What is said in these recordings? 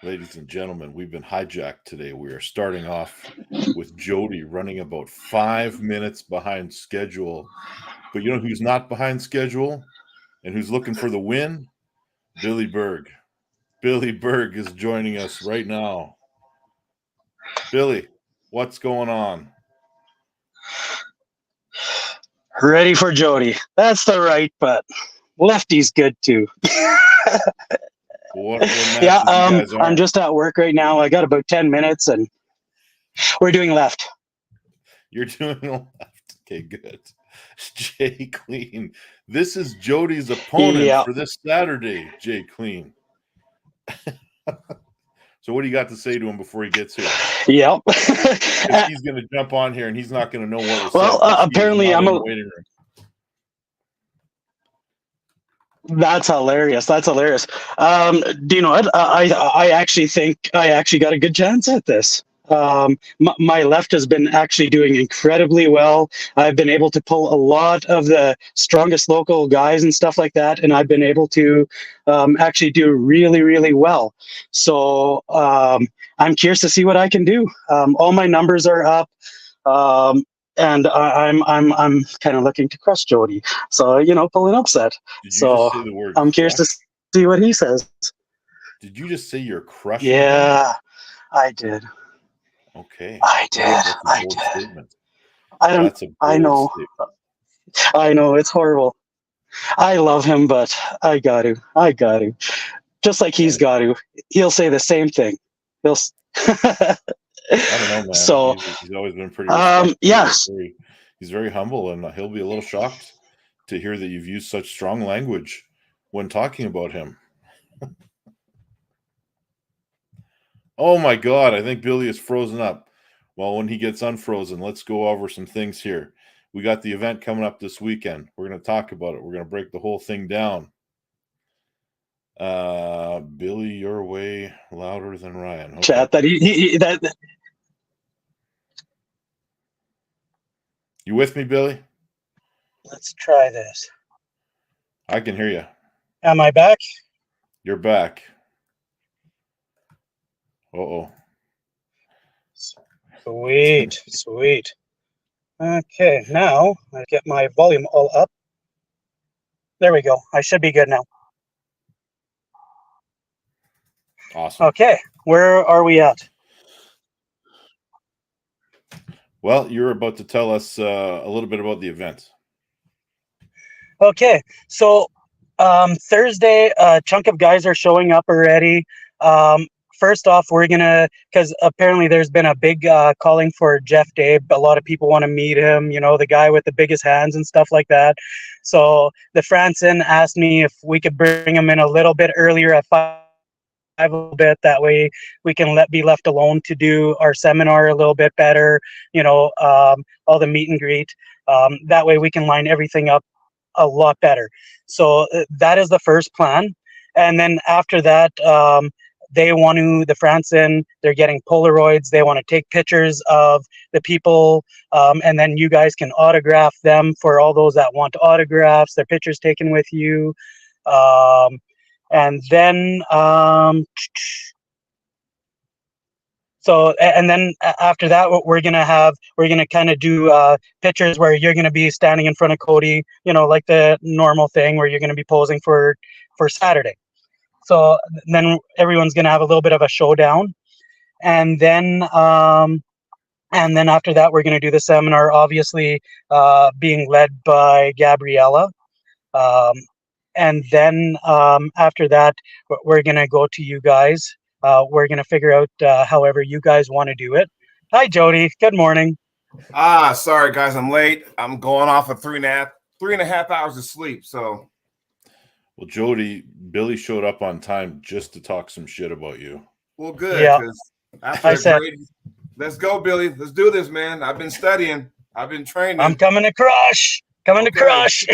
Ladies and gentlemen, we've been hijacked today. We are starting off with Jody running about 5 minutes behind schedule. But you know who's not behind schedule and who's looking for the win? Billy Berg. Billy Berg is joining us right now. Billy, what's going on? Ready for Jody. That's the right, but lefty's good too. What yeah, I'm just at work right now. I got about 10 minutes and we're doing left. You're doing left. Okay, good. Jay Clean. This is Jody's opponent for this Saturday, Jay Clean. So what do you got to say to him before he gets here? Yep. He's going to jump on here and he's not going to know what was well, said. Apparently I'm a waiting room. That's hilarious. Do you know what? I actually think I actually got a good chance at this. My left has been actually doing incredibly well. I've been able to pull a lot of the strongest local guys and stuff like that, and I've been able to actually do really, really well. So I'm curious to see what I can do. All my numbers are up. And I'm kind of looking to crush Jody, so pull an upset. So I'm curious to see what he says. Did you just say you're crushing? Yeah, I did. Okay. I did. Statement. I know. I know it's horrible. I love him, but I got to. Just like he's got to. He'll say the same thing. He'll. I don't know, man. So he's always been pretty. Yes. He's very humble, and he'll be a little shocked to hear that you've used such strong language when talking about him. Oh my God! I think Billy is frozen up. Well, when he gets unfrozen, let's go over some things here. We got the event coming up this weekend. We're going to talk about it. We're going to break the whole thing down. Billy, your way louder than Ryan. Okay. Chat that that. You with me, Billy? Let's try this. I can hear you. Am I back? You're back. Uh-oh. Sweet. Okay, now I get my volume all up. There we go. I should be good now. Awesome. Okay, where are we at? Well, you're about to tell us a little bit about the event. Okay, so Thursday, a chunk of guys are showing up already. First off, we're because apparently there's been a big calling for Jeff Dave. A lot of people want to meet him, the guy with the biggest hands and stuff like that. So the Franson asked me if we could bring him in a little bit earlier at 5 a little bit. That way we can be left alone to do our seminar a little bit better, all the meet and greet. That way we can line everything up a lot better. So that is the first plan. And then after that, the Franson, they're getting Polaroids. They want to take pictures of the people. And then you guys can autograph them for all those that want autographs, their pictures taken with you. And then, after that, what we're going to kind of do pictures where you're going to be standing in front of Cody, like the normal thing where you're going to be posing for Saturday. So then everyone's going to have a little bit of a showdown. And then after that, we're going to do the seminar, obviously being led by Gabriella. And then after that, we're going to go to you guys. We're going to figure out however you guys want to do it. Hi, Jody. Good morning. Sorry, guys. I'm late. I'm going off of 3.5 hours of sleep. So. Well, Jody, Billy showed up on time just to talk some shit about you. Well, good. Yeah. Let's go, Billy. Let's do this, man. I've been studying. I've been training. I'm coming to crush. To crush.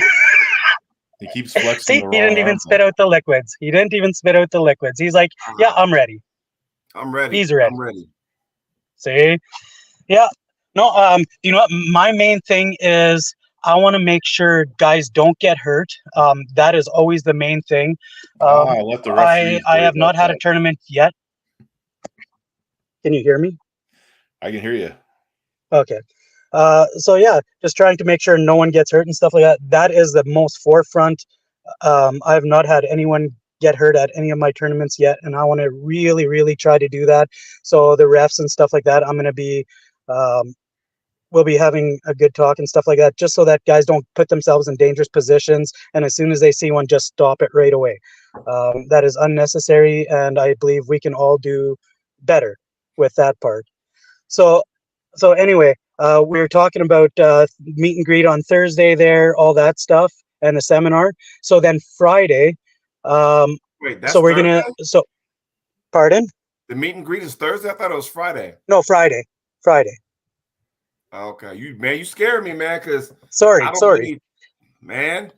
He keeps flexing. See, he didn't even spit out the liquids. He's like, yeah, I'm ready. I'm ready. He's ready. I'm ready. See? Yeah. No, you know what? My main thing is I want to make sure guys don't get hurt. That is always the main thing. Let the referees I have not had a tournament yet. Can you hear me? I can hear you. Okay. So yeah, just trying to make sure no one gets hurt and stuff like that. That is the most forefront. I have not had anyone get hurt at any of my tournaments yet, and I want to really, really try to do that. So the refs and stuff like that, I'm gonna be, we'll be having a good talk and stuff like that, just so that guys don't put themselves in dangerous positions. And as soon as they see one, just stop it right away. That is unnecessary, and I believe we can all do better with that part. So anyway, we were talking about meet and greet on Thursday there, all that stuff, and the seminar. So then Friday, Wait, that's so we're Thursday? Pardon? The meet and greet is Thursday? I thought it was Friday. No, Friday. Okay, you scared me, man, because Sorry. Man.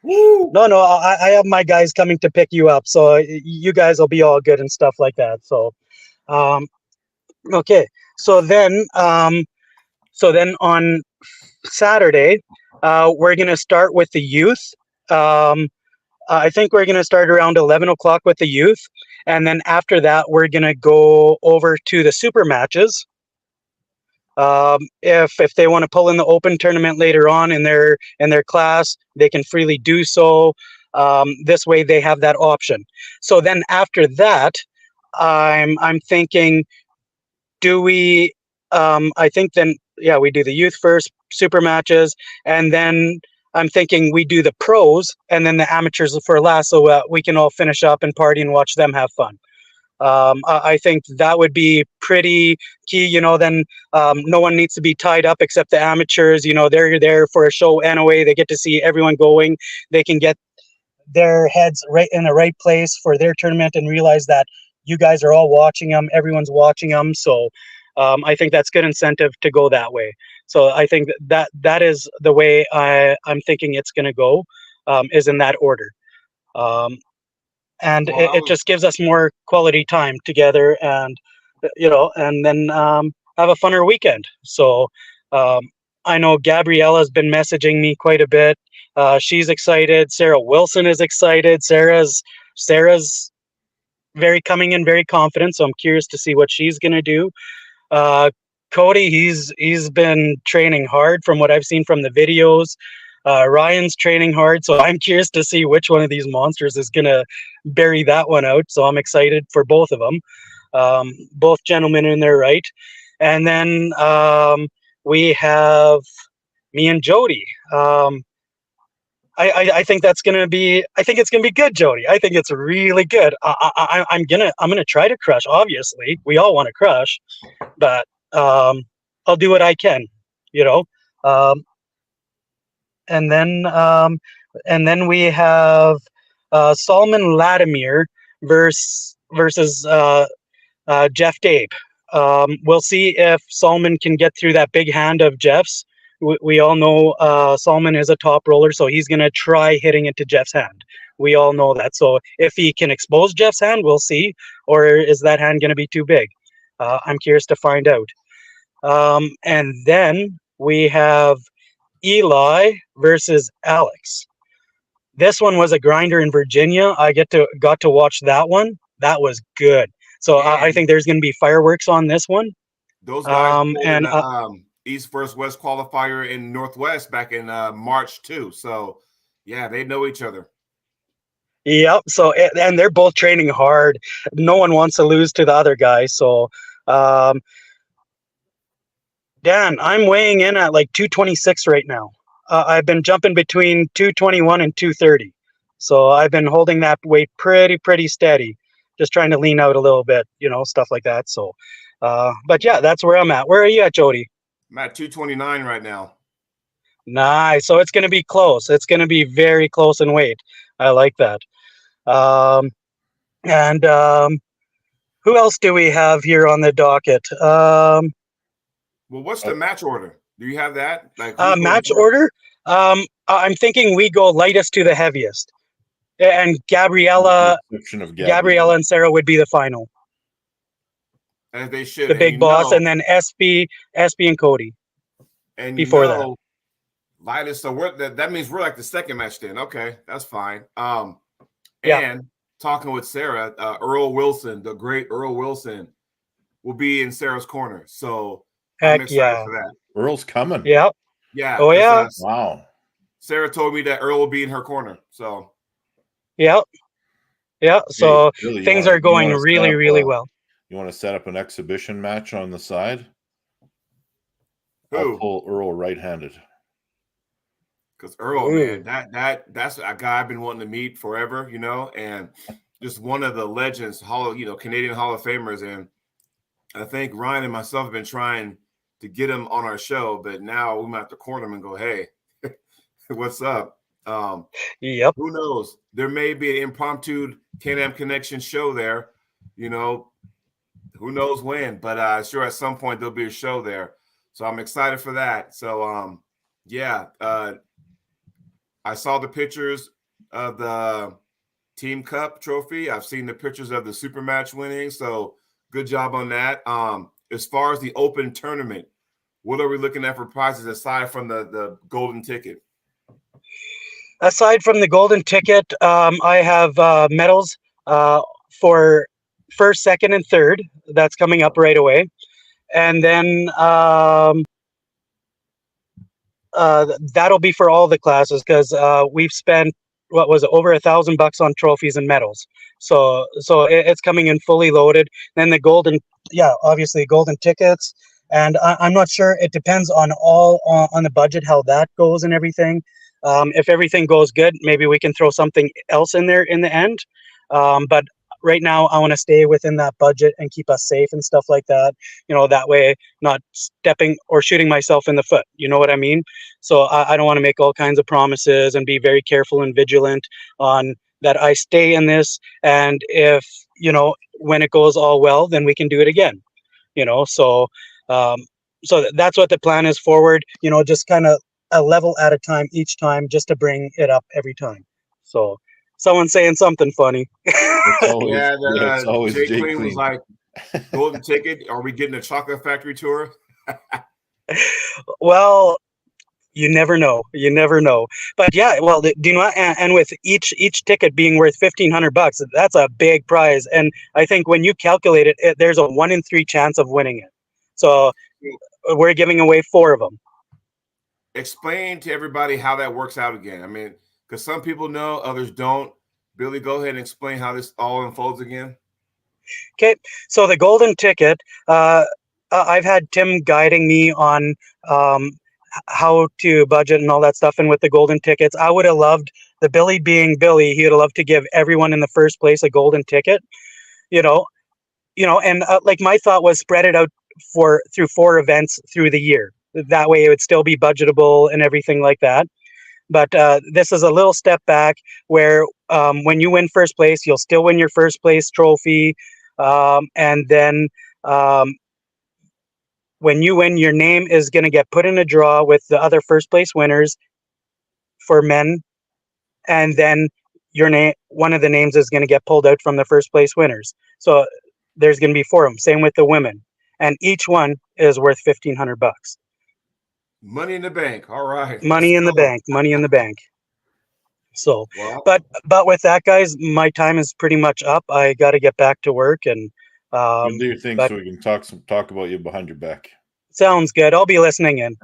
Woo! No, I have my guys coming to pick you up, so you guys will be all good and stuff like that. So, okay. So then on Saturday, we're gonna start with the youth. I think we're gonna start around 11 o'clock with the youth, and then after that, we're gonna go over to the super matches. If they want to pull in the open tournament later on in their class, they can freely do so. This way, they have that option. So then after that, I'm thinking, do we? I think then we do the youth first, super matches, and then I'm thinking we do the pros and then the amateurs for last, so we can all finish up and party and watch them have fun. I think that would be pretty key. Then no one needs to be tied up except the amateurs. They're there for a show anyway. They get to see everyone going. They can get their heads right in the right place for their tournament and realize that you guys are all watching them. Everyone's watching them. So I think that's good incentive to go that way. So I think that is the way I'm thinking it's going to go, is in that order. And it just gives us more quality time together, and and then have a funner weekend. So I know Gabriella's been messaging me quite a bit. She's excited. Sarah Wilson is excited. Sarah's coming in very confident, so I'm curious to see what she's gonna do. Cody, he's been training hard from what I've seen from the videos. Ryan's training hard, so I'm curious to see which one of these monsters is gonna bury that one out. So I'm excited for both of them. Both gentlemen in their right, and then we have me and Jody. I think that's gonna be. I think it's gonna be good, Jody. I think it's really good. I'm gonna try to crush. Obviously, we all want to crush, but I'll do what I can. And then we have Salman Latimer versus Jeff Dabe. We'll see if Salman can get through that big hand of Jeff's. We all know Salman is a top roller, so he's going to try hitting into Jeff's hand. We all know that. So if he can expose Jeff's hand, we'll see. Or is that hand going to be too big? I'm curious to find out. And then we have Eli versus Alex. This one was a grinder in Virginia. I got to watch that one. That was good. So I think there's going to be fireworks on this one. Those guys in the East versus West qualifier in Northwest back in March too. So yeah, they know each other. Yep. So and they're both training hard. No one wants to lose to the other guy. So Dan, I'm weighing in at like 226 right now. I've been jumping between 221 and 230. So I've been holding that weight pretty steady. Just trying to lean out a little bit, stuff like that. So, but yeah, that's where I'm at. Where are you at, Jody? I'm at 229 right now. Nice. So it's going to be close. It's going to be very close in weight. I like that. And who else do we have here on the docket? Well, what's the match order? Do you have that? Match order? I'm thinking we go lightest to the heaviest. And Gabriella and Sarah would be the final. As they should. The big boss, and then SB and Cody. And before that, lightest. So that means we're like the second match then. Okay, that's fine. And talking with Sarah, Earl Wilson, the great Earl Wilson, will be in Sarah's corner. So Heck I'm excited yeah. for that. Earl's coming. Yeah. Yeah. Oh, yeah. Wow. Sarah told me that Earl will be in her corner. So Yeah. Yeah. So Hey, Billy, things are going really, really well. You want to set up an exhibition match on the side? who? I'll pull Earl right-handed. Because Earl, Ooh. man, that's a guy I've been wanting to meet forever, you know, and just one of the legends, Canadian Hall of Famers. And I think Ryan and myself have been trying to get him on our show, but now we might have to corner him and go, hey, what's up? Yep. Who knows? There may be an impromptu Can-Am Connection show there, you know, who knows when, but sure at some point there'll be a show there. So I'm excited for that. So, I saw the pictures of the Team Cup trophy. I've seen the pictures of the super match winning. So good job on that. As far as the open tournament, what are we looking at for prizes aside from the golden ticket? Aside from the golden ticket, I have medals for first, second, and third. That's coming up right away. And then that'll be for all the classes because we've spent what was it, over $1,000 on trophies and medals. So it's coming in fully loaded. Then the golden, obviously golden tickets. And I'm not sure. It depends on on the budget, how that goes and everything. If everything goes good, maybe we can throw something else in there in the end. But right now, I want to stay within that budget and keep us safe and stuff like that. That way, not stepping or shooting myself in the foot. You know what I mean? So I don't want to make all kinds of promises and be very careful and vigilant on that I stay in this. And if, when it goes all well, then we can do it again. So that's what the plan is forward, just kind of a level at a time each time, just to bring it up every time. So someone's saying something funny. It's always Jay Jay Queen was like, golden ticket. Are we getting a chocolate factory tour? Well, you never know. But yeah, well, and with each ticket being worth $1,500, that's a big prize. And I think when you calculate it, there's a 1 in 3 chance of winning it. So we're giving away 4 of them. Explain to everybody how that works out again. I mean, because some people know, others don't. Billy, go ahead and explain how this all unfolds again. Okay, so the golden ticket, I've had Tim guiding me on how to budget and all that stuff. And with the golden tickets, I would have loved, the Billy being Billy, he would have loved to give everyone in the first place a golden ticket, and like my thought was spread it out through 4 events through the year. That way it would still be budgetable and everything like that. But this is a little step back where when you win first place, you'll still win your first place trophy. And then when you win, your name is going to get put in a draw with the other first place winners for men. And then one of the names is going to get pulled out from the first place winners. So there's going to be 4 of them. Same with the women. And each one is worth $1,500. Money in the bank. All right. Money in the bank. So, wow. but with that, guys, my time is pretty much up. I got to get back to work and do your thing so we can talk about you behind your back. Sounds good. I'll be listening in.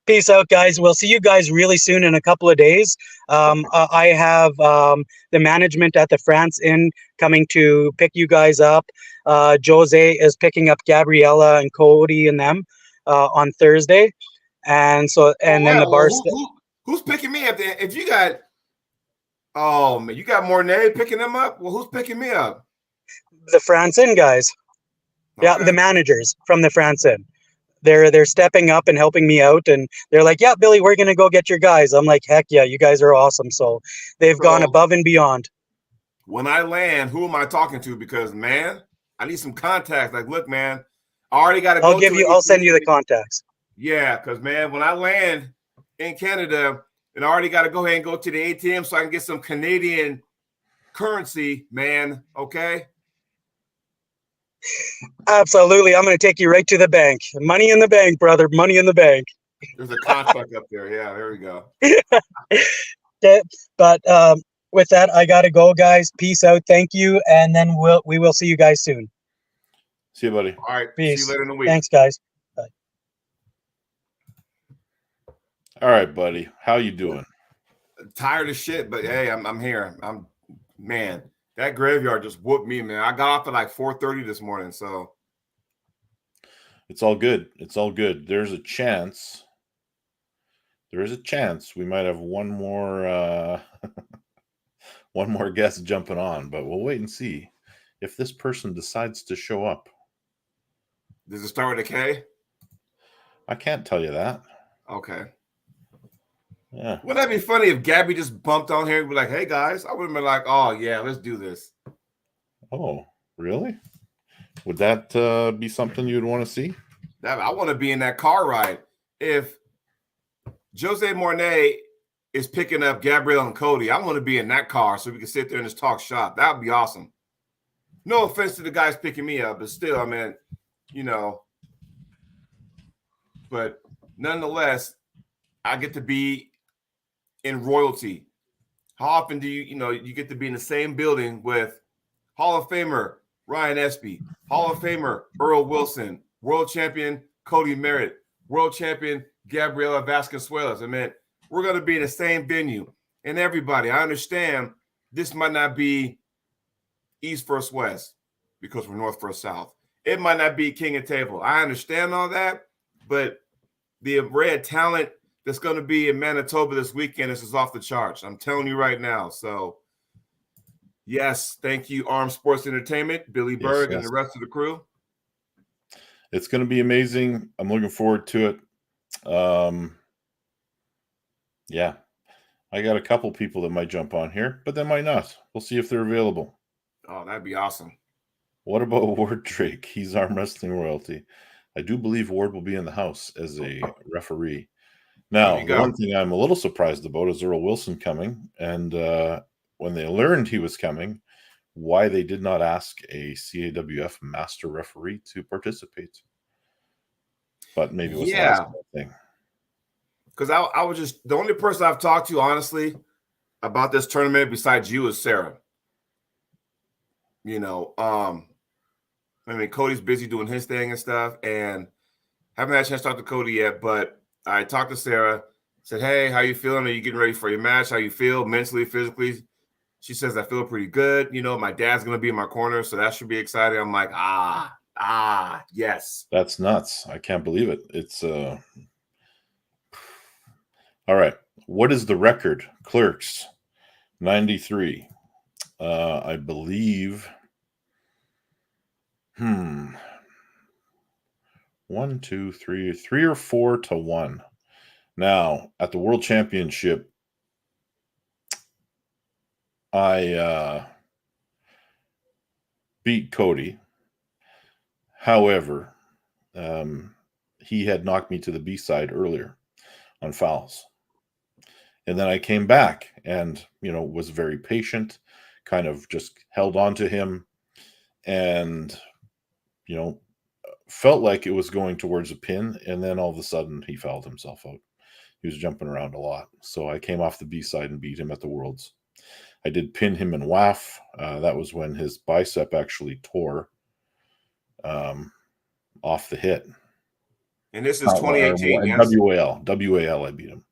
Peace out, guys. We'll see you guys really soon in a couple of days. I have the management at the France Inn coming to pick you guys up. Jose is picking up Gabriella and Cody and them on Thursday. And so, then the bar. Who's picking me up there? If you got, oh man, you got Mornay picking them up. Well, who's picking me up? The France Inn guys. Okay. Yeah, the managers from the France Inn. They're stepping up and helping me out, and they're like, "Yeah, Billy, we're gonna go get your guys." I'm like, "Heck yeah, you guys are awesome!" So they've gone above and beyond. When I land, who am I talking to? Because man, I need some contacts. Like, look, man, I already got to go. I'll send you the contacts. Yeah, because man, when I land in Canada, and I already got to go ahead and go to the ATM so I can get some Canadian currency, man. Okay. Absolutely. I'm going to take you right to the bank. Money in the bank, brother. Money in the bank. There's a contract up there. Yeah, there we go. Okay. But with that, I got to go, guys. Peace out. Thank you. And then we will see you guys soon. See you, buddy. All right. Peace. See you later in the week. Thanks, guys. All right, buddy. How you doing? Tired of shit, but hey, I'm here. Man, that graveyard just whooped me, man. I got off at like 4:30 this morning, so It's all good. It's all good. There is a chance we might have one more one more guest jumping on, but we'll wait and see if this person decides to show up. does it start with a K? I can't tell you that. Okay. Yeah. Wouldn't that be funny if Gabby just bumped on here and be like, "Hey guys," I would have been like, "Oh yeah, let's do this." Oh, really? Would that be something you'd want to see? I want to be in that car ride. If Jose Mornay is picking up Gabrielle and Cody, I want to be in that car so we can sit there and just talk shop. That would be awesome. No offense to the guys picking me up, but still, I mean, you know. But nonetheless, I get to be in royalty. How often do you get to be in the same building with Hall of Famer Ryan Espy, Hall of Famer Earl Wilson, world champion Cody Merritt, world champion Gabriela Vasconcelos? I mean, we're going to be in the same venue. And everybody, I understand this might not be East versus West because we're North versus South. It might not be King of Table. I understand all that, but the array of talent that's going to be in Manitoba this weekend is off the charts. I'm telling you right now. So, yes, thank you, Arm Sports Entertainment, Billy Berg, and the rest of the crew. It's going to be amazing. I'm looking forward to it. Yeah, I got a couple people that might jump on here, but they might not. We'll see if they're available. Oh, that'd be awesome. What about Ward Drake? He's Arm Wrestling royalty. I do believe Ward will be in the house as a referee. Now, the one thing I'm a little surprised about is Earl Wilson coming, and when they learned he was coming, why they did not ask a CAWF master referee to participate. But maybe it was the last thing. Because I was just the only person I've talked to, honestly, about this tournament besides you is Sarah. You know, I mean, Cody's busy doing his thing and stuff, and haven't had a chance to talk to Cody yet, but I talked to Sarah, said, "Hey, how you feeling? Are you getting ready for your match? How you feel mentally, physically?" She says, "I feel pretty good. You know, my dad's going to be in my corner, so that should be exciting." I'm like, yes. That's nuts. I can't believe it. It's all right. What is the record? Clerks, 93. I believe. 1, 2, 3, 3 or 4 to 1. Now, at the World Championship, I beat Cody. However, he had knocked me to the B-side earlier on fouls. And then I came back and, was very patient, kind of just held on to him and, felt like it was going towards a pin. And then all of a sudden he fouled himself out. He was jumping around a lot. So I came off the B-side and beat him at the Worlds. I did pin him in WAF. That was when his bicep actually tore off the hit. And this is 2018, yes? WAL, I beat him.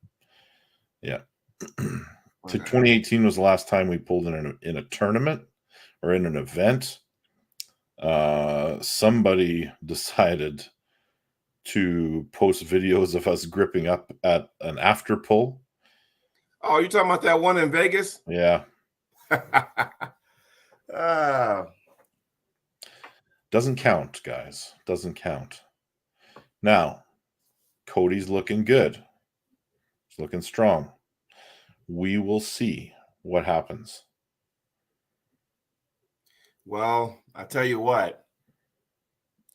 Yeah. To 2018 was the last time we pulled in a tournament or in an event. Somebody decided to post videos of us gripping up at an after pull. Oh, you talking about that one in Vegas? Yeah. Doesn't count, guys. Doesn't count. Now, Cody's looking good. He's looking strong. We will see what happens. Well, I tell you what,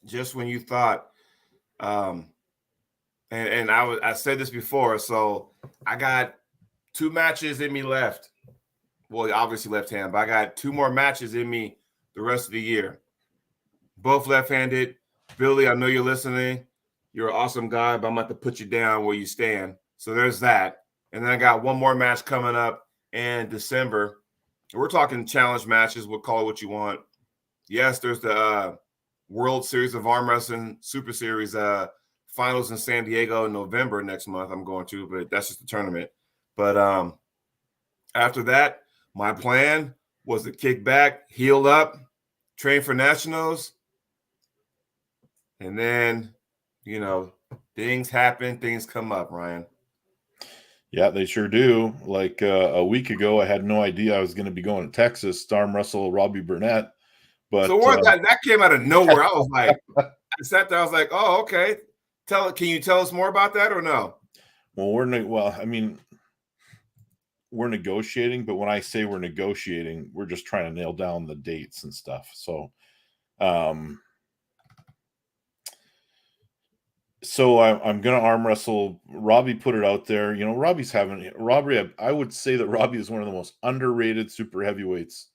just when you thought, and I said this before, so I got 2 matches in me left. Well, obviously left hand, but I got 2 more matches in me the rest of the year. Both left-handed. Billy, I know you're listening. You're an awesome guy, but I'm about to put you down where you stand. So there's that. And then I got 1 more match coming up in December. We're talking challenge matches. We'll call it what you want. Yes, there's the World Series of Arm Wrestling Super Series finals in San Diego in November next month. I'm going to, but that's just the tournament. But after that, my plan was to kick back, heal up, train for nationals, and then, things happen, things come up, Ryan. Yeah, they sure do. Like a week ago, I had no idea I was going to be going to Texas to arm wrestle Robbie Burnett. But so that came out of nowhere. I was like, I sat there, I was like, oh, okay. Can you tell us more about that or no? Well, we're negotiating, but when I say we're negotiating, we're just trying to nail down the dates and stuff. So, I'm going to arm wrestle. Robbie put it out there. Robbie, I would say that Robbie is one of the most underrated super heavyweights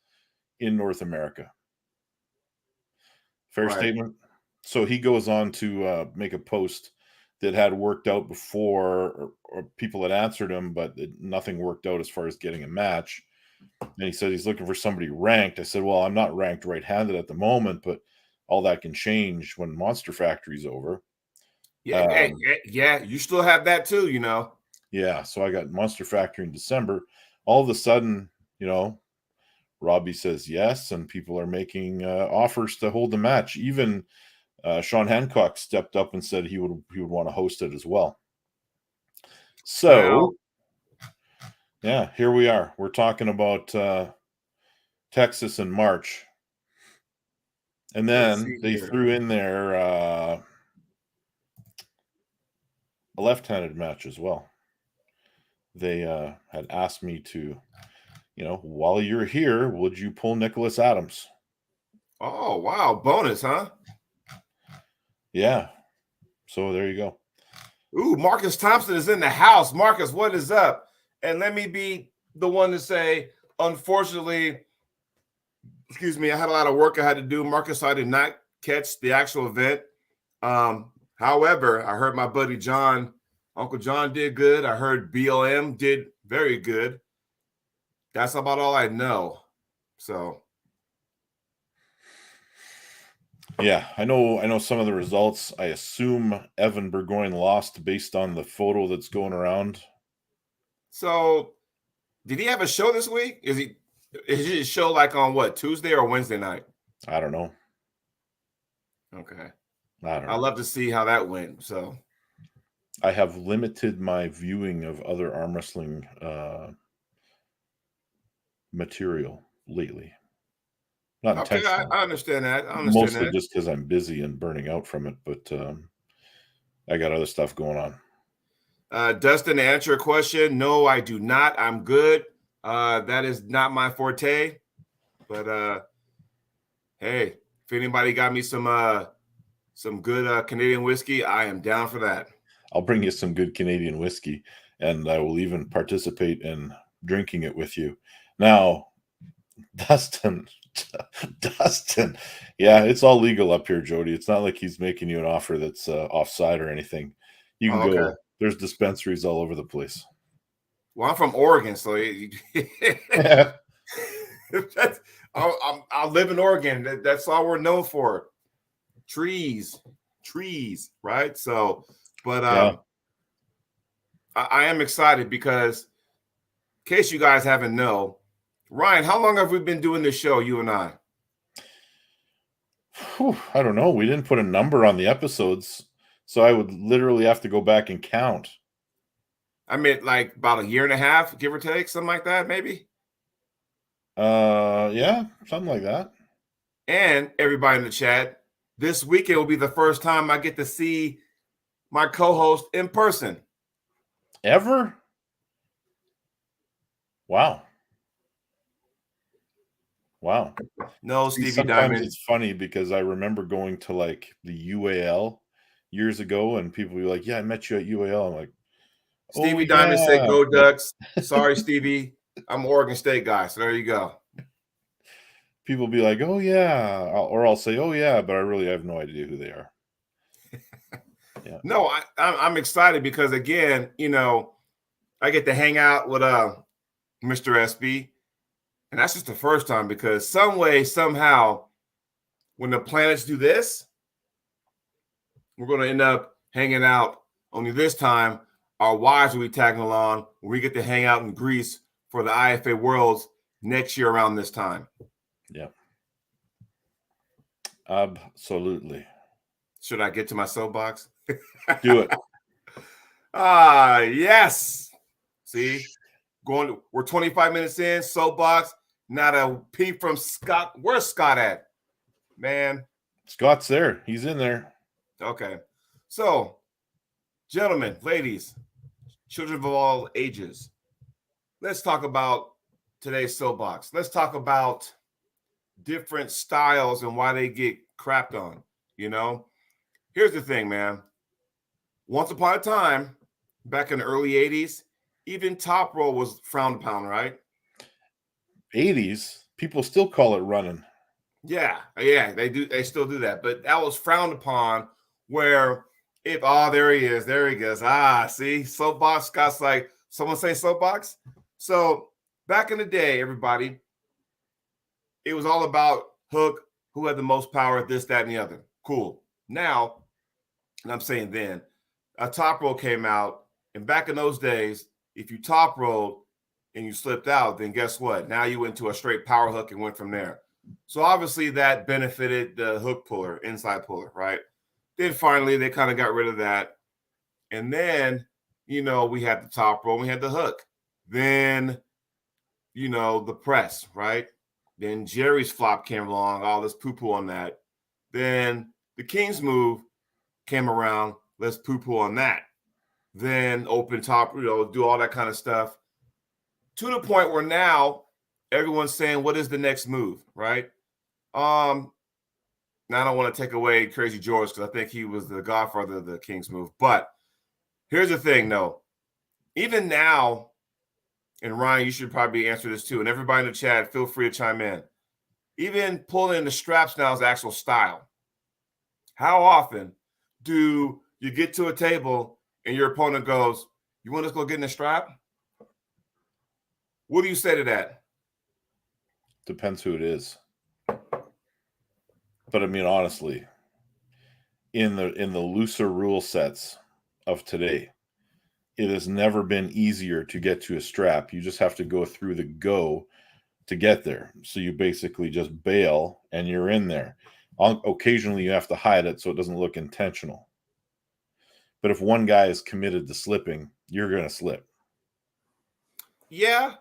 in North America. Fair statement. So he goes on to make a post that had worked out before, or people had answered him, but nothing worked out as far as getting a match. And he said he's looking for somebody ranked. I said, well, I'm not ranked right-handed at the moment, but all that can change when Monster Factory's over. Yeah, you still have that too, Yeah, so I got Monster Factory in December. All of a sudden, Robbie says yes, and people are making offers to hold the match. Even Sean Hancock stepped up and said he would want to host it as well. So, yeah, here we are. We're talking about Texas in March. And then they threw in there a left-handed match as well. They had asked me to, while you're here, would you pull Nicholas Adams? Oh, wow. Bonus, huh? Yeah. So there you go. Ooh, Marcus Thompson is in the house. Marcus, what is up? And let me be the one to say, unfortunately, I had a lot of work I had to do. Marcus, I did not catch the actual event. However, I heard my buddy John, Uncle John did good. I heard BLM did very good. That's about all I know. So. Yeah, I know some of the results. I assume Evan Burgoyne lost based on the photo that's going around. So, did he have a show this week? Is his show like on what, Tuesday or Wednesday night? I don't know. Okay. I'd love to see how that went. So, I have limited my viewing of other arm wrestling material lately. Not intentionally. I understand that. Mostly just because I'm busy and burning out from it, but I got other stuff going on. Dustin, to answer your question, no, I do not. I'm good. That is not my forte. But hey, if anybody got me some good Canadian whiskey, I am down for that. I'll bring you some good Canadian whiskey, and I will even participate in drinking it with you. Now, Dustin, yeah, it's all legal up here, Jody. It's not like he's making you an offer that's offside or anything. You can go. There's dispensaries all over the place. Well, I'm from Oregon, so I live in Oregon. That's all we're known for. Trees, right? So, but I am excited because, in case you guys haven't known, Ryan, how long have we been doing this show, you and I? I don't know. We didn't put a number on the episodes, so I would literally have to go back and count. I mean, like about a year and a half, give or take, something like that, maybe? Yeah, something like that. And everybody in the chat, this weekend will be the first time I get to see my co-host in person. Ever? Wow. No, Stevie Sometimes Diamond. It's funny because I remember going to like the UAL years ago, and people be like, "Yeah, I met you at UAL." I'm like, Stevie Diamond said, "Go Ducks." Sorry, Stevie. I'm an Oregon State guy, so there you go. People be like, "Oh yeah," or I'll say, "Oh yeah," but I really have no idea who they are. Yeah. No, I'm excited because again, I get to hang out with Mr. SB, and that's just the first time because some way, somehow, when the planets do this, we're going to end up hanging out. Only this time, our wives will be tagging along when we get to hang out in Greece for the IFA Worlds next year around this time. Yeah. Absolutely. Should I get to my soapbox? Do it. Yes. See, we're 25 minutes in, soapbox. Not a peep from Scott. Where's Scott at? Man. Scott's there. He's in there. Okay. So, gentlemen, ladies, children of all ages, let's talk about today's soapbox. Let's talk about different styles and why they get crapped on. You know, here's the thing, man. Once upon a time, back in the early 80s, even top roll was frowned upon, right? 80s, people still call it running. Yeah, they do. They still do that, but that was frowned upon. Where if there he is, there he goes. See, soapbox. Scott's like, someone say soapbox. So back in the day, everybody, it was all about hook, who had the most power, this, that, and the other. Cool. Now, and I'm saying then, a top roll came out, and back in those days, if you top rolled and you slipped out, then guess what? Now you went to a straight power hook and went from there. So obviously that benefited the hook puller, inside puller, right? Then finally they kind of got rid of that. And then, we had the top roll, we had the hook. Then, the press, right? Then Jerry's flop came along, all this poo-poo on that. Then the King's move came around, let's poo-poo on that. Then open top, do all that kind of stuff. To the point where now everyone's saying, what is the next move, right? Now I don't want to take away Crazy George because I think he was the godfather of the King's move. But here's the thing, though. Even now, and Ryan, you should probably answer this too, and everybody in the chat, feel free to chime in. Even pulling the straps now is actual style. How often do you get to a table and your opponent goes, you want us to go get in the strap? What do you say to that? Depends who it is. But I mean, honestly, in the looser rule sets of today, it has never been easier to get to a strap. You just have to go through the go to get there. So you basically just bail and you're in there. Occasionally you have to hide it so it doesn't look intentional. But if one guy is committed to slipping, you're going to slip. Yeah.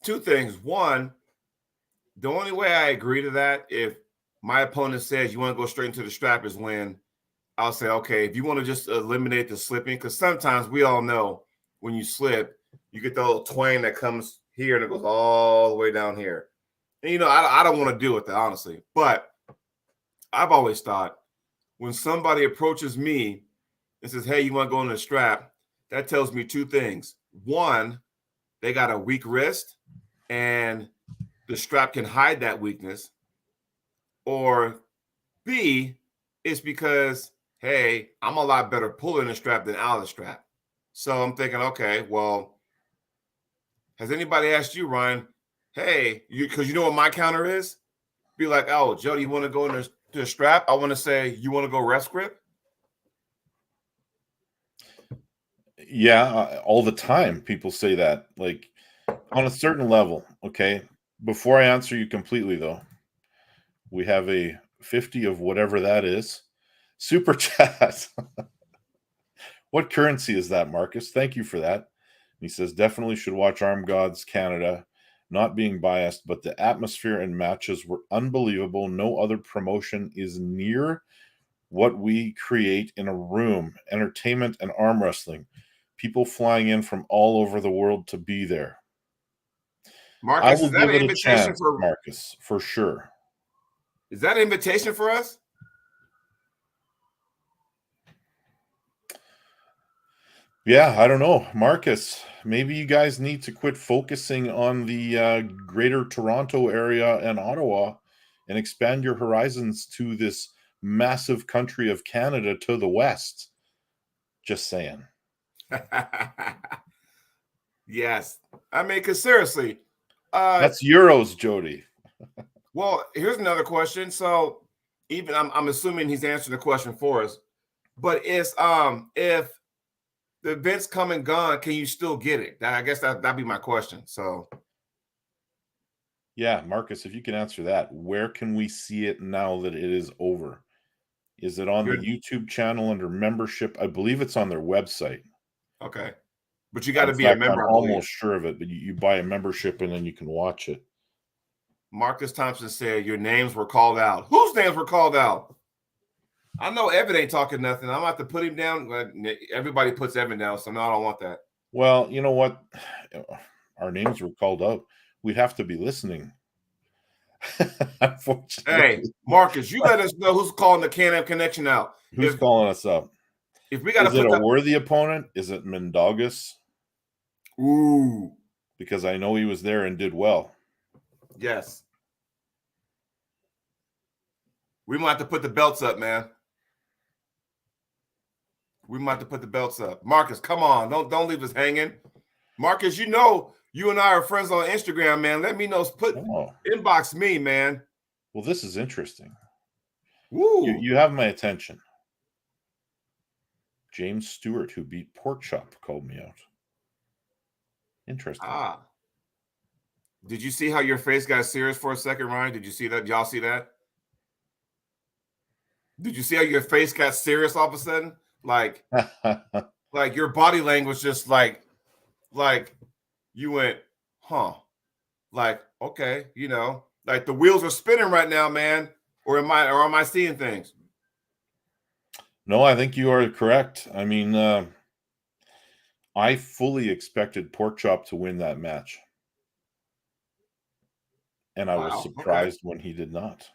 Two things. One, the only way I agree to that, if my opponent says you want to go straight into the strap, is when I'll say, okay, if you want to just eliminate the slipping, because sometimes we all know when you slip, you get the little twang that comes here and it goes all the way down here. And, I don't want to deal with that, honestly. But I've always thought when somebody approaches me and says, hey, you want to go in the strap, that tells me two things. One, they got a weak wrist and the strap can hide that weakness. Or B, it's because, hey, I'm a lot better pulling the strap than out of the strap. So I'm thinking, okay, well, has anybody asked you, Ryan, hey, because you know what my counter is? Be like, oh, Jody, you want to go into the strap? I want to say, you want to go rest grip? Yeah, all the time people say that, like on a certain level. Okay. Before I answer you completely, though, we have a 50 of whatever that is. Super chat. What currency is that, Marcus? Thank you for that. He says, definitely should watch Arm Gods Canada. Not being biased, but the atmosphere and matches were unbelievable. No other promotion is near what we create in a room. Entertainment and arm wrestling. People flying in from all over the world to be there. Marcus, I will is that give an it a invitation chance, for Marcus, for sure. Is that an invitation for us? Yeah, I don't know. Marcus, maybe you guys need to quit focusing on the greater Toronto area and Ottawa and expand your horizons to this massive country of Canada to the west. Just saying. Yes. I mean, because seriously. That's euros, Jody. Well, here's another question. So even I'm assuming he's answering the question for us, but is if the event's come and gone, can you still get it? I guess that'd be my question. So Yeah, Marcus, if you can answer that, where can we see it now that it is over? Is it on the YouTube channel under membership? I believe it's on their website. Okay. But you got to In be a fact, member. I'm almost sure of it, but you buy a membership and then you can watch it. Marcus Thompson said your names were called out. Whose names were called out? I know Evan ain't talking nothing. I'm about to put him down. Everybody puts Evan down, so no, I don't want that. Well, you know what? Our names were called out. We'd have to be listening. Unfortunately. Hey, Marcus, you let us know who's calling the Can-Am Connection out. Who's calling us up? If we got to put it a worthy opponent? Is it Mendogas? Ooh. Because I know he was there and did well. Yes. We might have to put the belts up, man. We might have to put the belts up. Marcus, come on. Don't leave us hanging. Marcus, you know you and I are friends on Instagram, man. Let me know. Inbox me, man. Well, this is interesting. Woo. You have my attention. James Stewart, who beat Porkchop, called me out. Interesting. Did you see how your face got serious for a second, Ryan? Did you see that? Y'all see that? Did you see how your face got serious all of a sudden? Like your body language just like you went, huh? Like, okay, you know, like the wheels are spinning right now, man. Or am I seeing things? No, I think you are correct. I mean, I fully expected Porkchop to win that match. And I was surprised when he did not.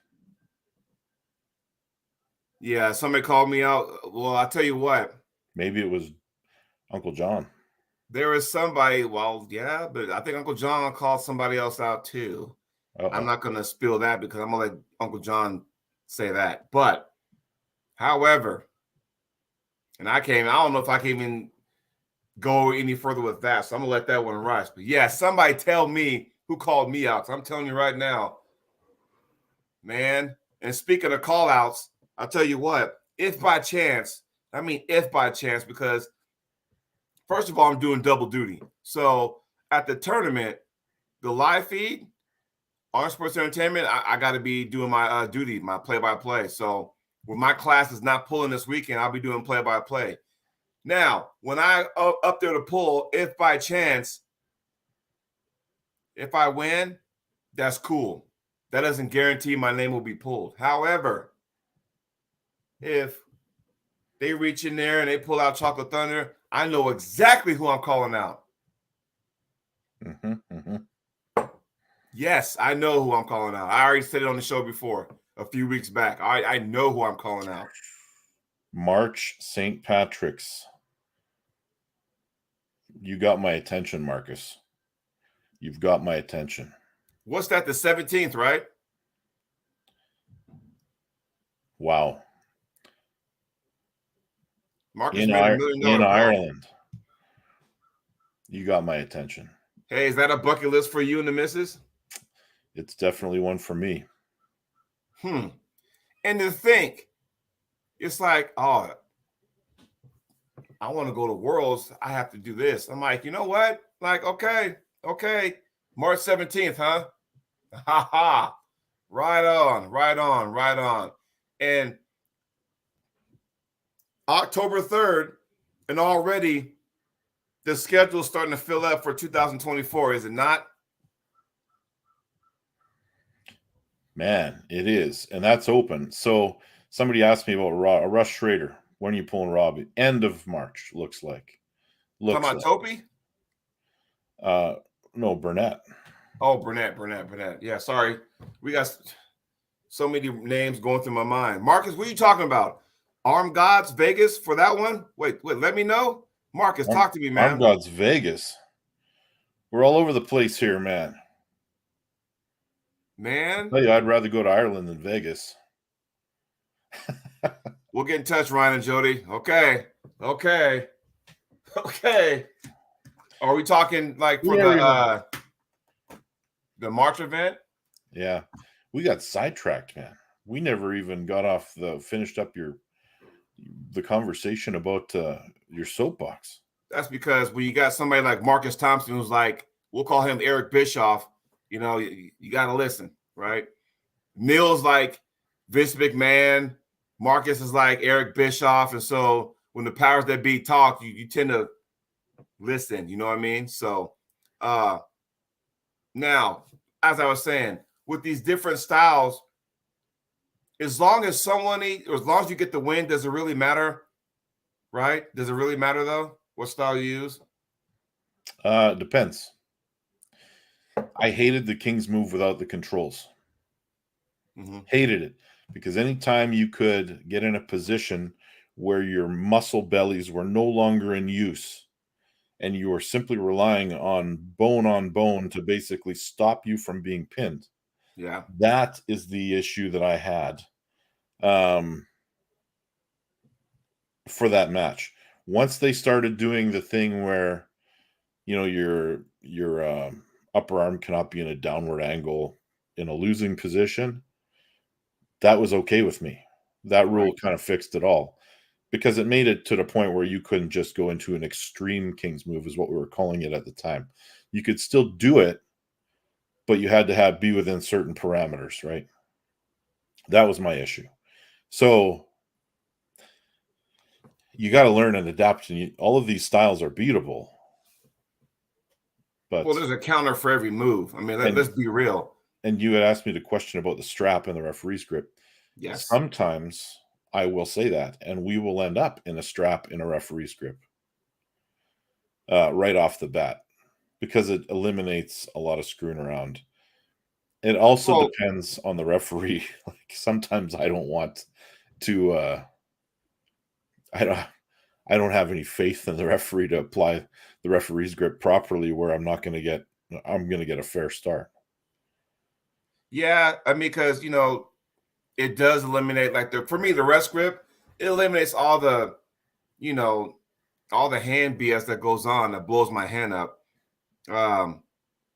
Yeah, somebody called me out. Well, I'll tell you what. Maybe it was Uncle John. There is somebody, well, yeah, but I think Uncle John called somebody else out too. I'm not going to spill that because I'm going to let Uncle John say that. But, however, and I don't know if I can even go any further with that, so I'm going to let that one rise. But, yeah, somebody tell me who called me out. So I'm telling you right now, man, and speaking of call-outs, I'll tell you what, if by chance, because first of all, I'm doing double duty. So at the tournament, the live feed, on Sports Entertainment, I got to be doing my duty, my play-by-play. So when my class is not pulling this weekend, I'll be doing play-by-play. Now, when I up there to pull, if by chance, if I win, that's cool. That doesn't guarantee my name will be pulled. However, if they reach in there and they pull out Chocolate Thunder, I know exactly who I'm calling out. Yes, I know who I'm calling out. I already said it on the show before a few weeks back. I know who I'm calling out. March St. Patrick's. You got my attention, Marcus. You've got my attention. What's that? The 17th, right? Wow. Marcus in made $1 million Ireland. You got my attention. Hey, is that a bucket list for you and the missus? It's definitely one for me. And to think, it's like, oh, I want to go to Worlds. I have to do this. I'm like, you know what? Like, okay. March 17th, huh? Ha ha. Right on. And October 3rd, and already the schedule is starting to fill up for 2024, is it not? Man, it is. And that's open. So somebody asked me about Russ Schrader. When are you pulling Robbie? End of March, looks like. Talking about Topi? No, Burnett. Oh, Burnett. Yeah, sorry. We got so many names going through my mind. Marcus, what are you talking about? Arm Gods Vegas for that one? Wait, let me know. Marcus, talk to me, man. Arm Gods Vegas. We're all over the place here, man. Man. I'll tell you, I'd rather go to Ireland than Vegas. We'll get in touch, Ryan and Jody. Okay. Are we talking like for the March event? Yeah. We got sidetracked, man. We never even got off finished up the conversation about your soapbox. That's because when you got somebody like Marcus Thompson, who's like, we'll call him Eric Bischoff, you got to listen, right? Neil's like Vince McMahon. Marcus is like Eric Bischoff. And so when the powers that be talk, you tend to listen, you know what I mean? So now, as I was saying, with these different styles, as long as you get the win, does it really matter? Right? Does it really matter though? What style you use? Depends. I hated the King's move without the controls. Mm-hmm. Hated it because anytime you could get in a position where your muscle bellies were no longer in use and you were simply relying on bone to basically stop you from being pinned. Yeah. That is the issue that I had for that match. Once they started doing the thing where, your upper arm cannot be in a downward angle in a losing position, that was okay with me. That rule kind of fixed it all because it made it to the point where you couldn't just go into an extreme King's move is what we were calling it at the time. You could still do it, but you had to be within certain parameters, right? That was my issue. So you got to learn and adapt. And all of these styles are beatable. But there's a counter for every move. I mean, let's be real. And you had asked me the question about the strap and the referee's grip. Yes. Sometimes I will say that, and we will end up in a strap in a referee's grip right off the bat because it eliminates a lot of screwing around. It also depends on the referee. Like sometimes I don't want to. I don't have any faith in the referee to apply the referee's grip properly, where I'm going to get a fair start. Yeah, I mean, because it does eliminate for me the rest grip. It eliminates all the, all the hand BS that goes on that blows my hand up.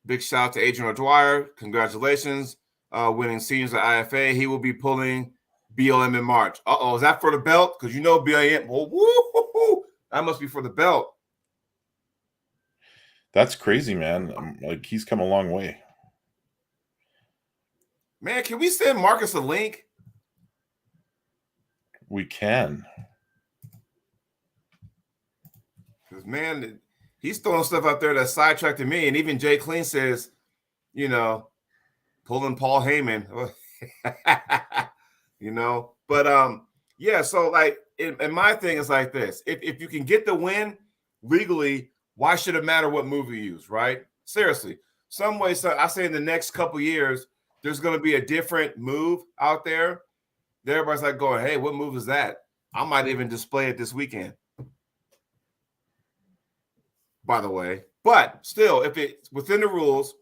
Big shout out to Adrian O'Dwyer. Congratulations, winning seniors at IFA. He will be pulling BLM in March. Is that for the belt? Because BLM. Woo, that must be for the belt. That's crazy, man. He's come a long way. Man, can we send Marcus a link? We can. Because, man, he's throwing stuff out there that's sidetracking me. And even Jay Clean says, pulling Paul Heyman. But, yeah, so, and my thing is like this. If you can get the win legally, why should it matter what move you use, right? Seriously. Some way, I say in the next couple years, there's going to be a different move out there. Everybody's like going, hey, what move is that? I might even display it this weekend, by the way. But still, if it's within the rules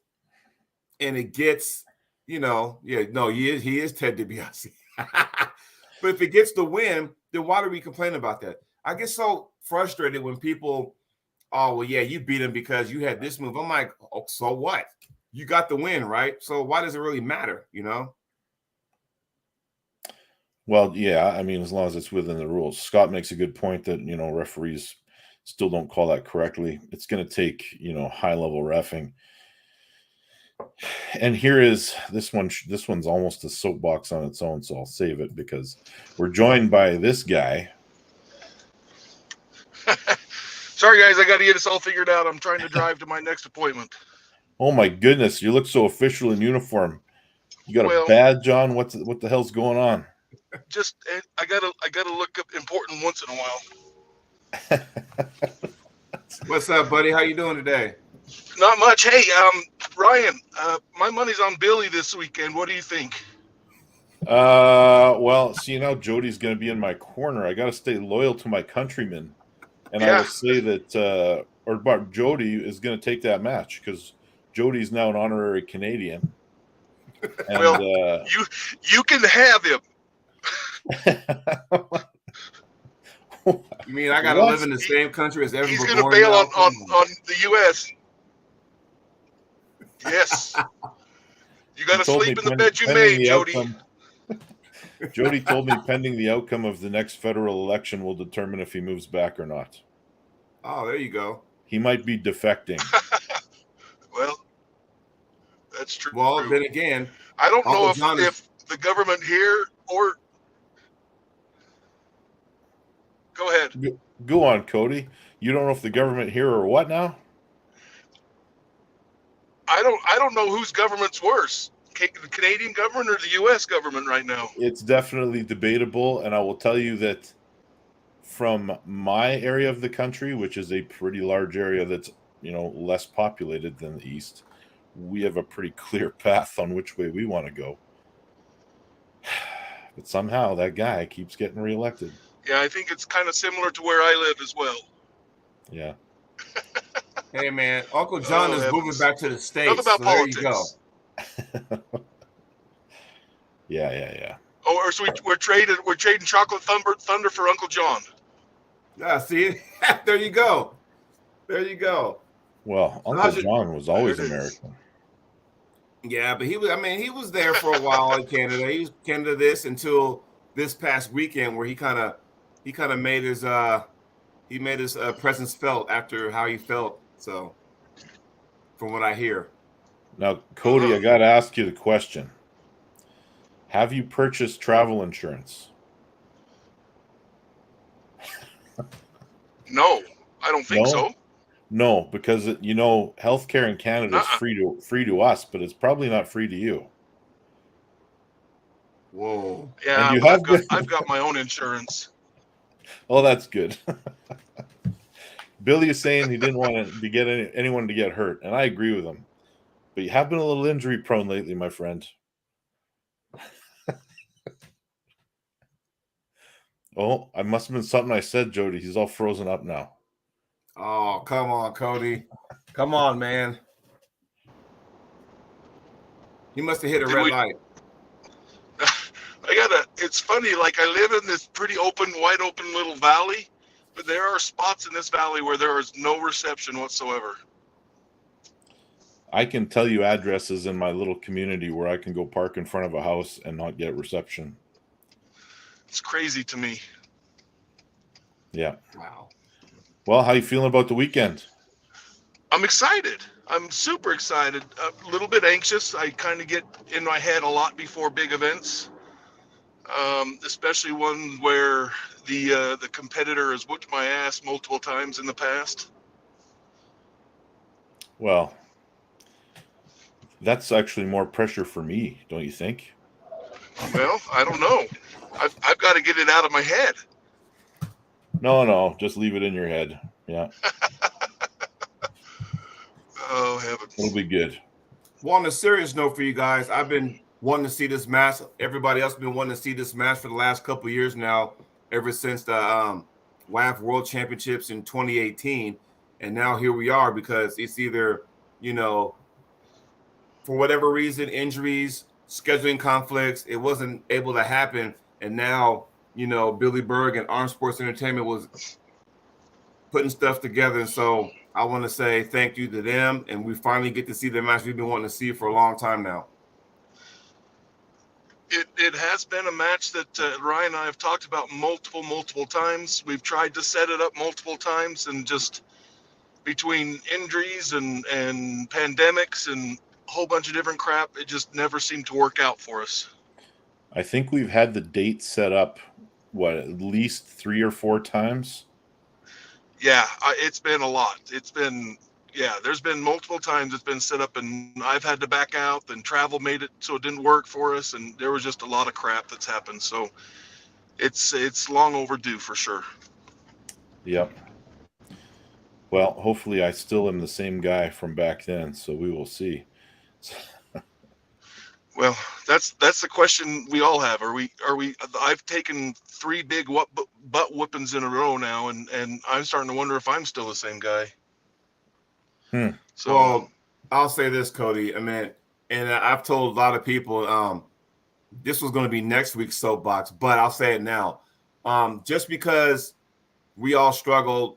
and it gets, he is Ted DiBiase. But if it gets the win, then why do we complain about that? I get so frustrated when people, you beat him because you had this move. I'm like, so what? You got the win, right? So why does it really matter, Well, yeah, I mean, as long as it's within the rules. Scott makes a good point that, referees still don't call that correctly. It's going to take, high-level reffing. And here is this one. This one's almost a soapbox on its own, so I'll save it because we're joined by this guy. Sorry, guys, I got to get this all figured out. I'm trying to drive to my next appointment. Oh my goodness, you look so official in uniform. You got a badge on? What the hell's going on? Just I gotta look up important once in a while. What's up, buddy? How you doing today? Not much. Hey, Ryan, my money's on Billy this weekend. What do you think? Well, see, now Jody's going to be in my corner. I got to stay loyal to my countrymen, and I will say that Jody is going to take that match because Jody's now an honorary Canadian. And, well, you can have him. You mean I got to live in the same country as everybody? He's going to bail on the U.S. Yes. You got to told sleep me in the pen- bed you pending made, the Jody. outcome- Jody told me pending the outcome of the next federal election will determine if he moves back or not. Oh, there you go. He might be defecting. Well, that's true. Well, then again, I don't know Uncle John is if the government here or go ahead. Go on, Cody. You don't know if the government here or what now? I don't know whose government's worse, the Canadian government or the U.S. government right now. It's definitely debatable, and I will tell you that from my area of the country, which is a pretty large area that's, less populated than the East, we have a pretty clear path on which way we want to go. But somehow that guy keeps getting reelected. Yeah, I think it's kind of similar to where I live as well. Yeah. hey man, Uncle John is moving back to the States. Enough about so politics. There you go. Yeah. Oh, or so we're trading chocolate thunder for Uncle John. Yeah, see, there you go. There you go. Well, Uncle John was always American. Yeah, but he was there for a while in Canada. He was Canada until this past weekend where he kind of made his presence felt after how he felt. So, from what I hear. Now, Cody, I got to ask you the question. Have you purchased travel insurance? No, I don't think so. No, because healthcare in Canada is free to us, but it's probably not free to you. Whoa. Yeah, but I've got my own insurance. Oh, that's good. Billy is saying he didn't want to get anyone to get hurt, and I agree with him. But you have been a little injury prone lately, my friend. Oh, I must have been something I said, Jody. He's all frozen up now. Oh, come on, Cody. Come on, man. He must have hit a red light. It's funny, like I live in this pretty wide open little valley, but there are spots in this valley where there is no reception whatsoever. I can tell you addresses in my little community where I can go park in front of a house and not get reception. It's crazy to me. Yeah. Wow. Well, how you feeling about the weekend? I'm excited. I'm super excited. A little bit anxious. I kind of get in my head a lot before big events, especially one where the competitor has whooped my ass multiple times in the past. Well, that's actually more pressure for me, don't you think? Well, I don't know. I've got to get it out of my head. No, just leave it in your head. Yeah. Oh, heavens. It'll be good. Well, on a serious note for you guys, I've been wanting to see this match. Everybody else has been wanting to see this match for the last couple of years now, ever since the WAF World Championships in 2018. And now here we are because it's either, for whatever reason, injuries, scheduling conflicts, it wasn't able to happen. And now, Billy Berg and Arm Sports Entertainment was putting stuff together. And so I want to say thank you to them. And we finally get to see the match we've been wanting to see for a long time now. It has been a match that Ryan and I have talked about multiple times. We've tried to set it up multiple times, and just between injuries and pandemics and a whole bunch of different crap, it just never seemed to work out for us. I think we've had the date set up, at least 3 or 4 times? Yeah, it's been a lot. There's been multiple times it's been set up and I've had to back out, and travel made it so it didn't work for us, and there was just a lot of crap that's happened. So it's long overdue for sure. Yep. Well, hopefully I still am the same guy from back then, so we will see. Well, that's the question we all have. Are we? I've taken 3 big butt whoopings in a row now, and I'm starting to wonder if I'm still the same guy. So, well, I'll say this, Cody. And I've told a lot of people this was going to be next week's soapbox, but I'll say it now. Just because we all struggle,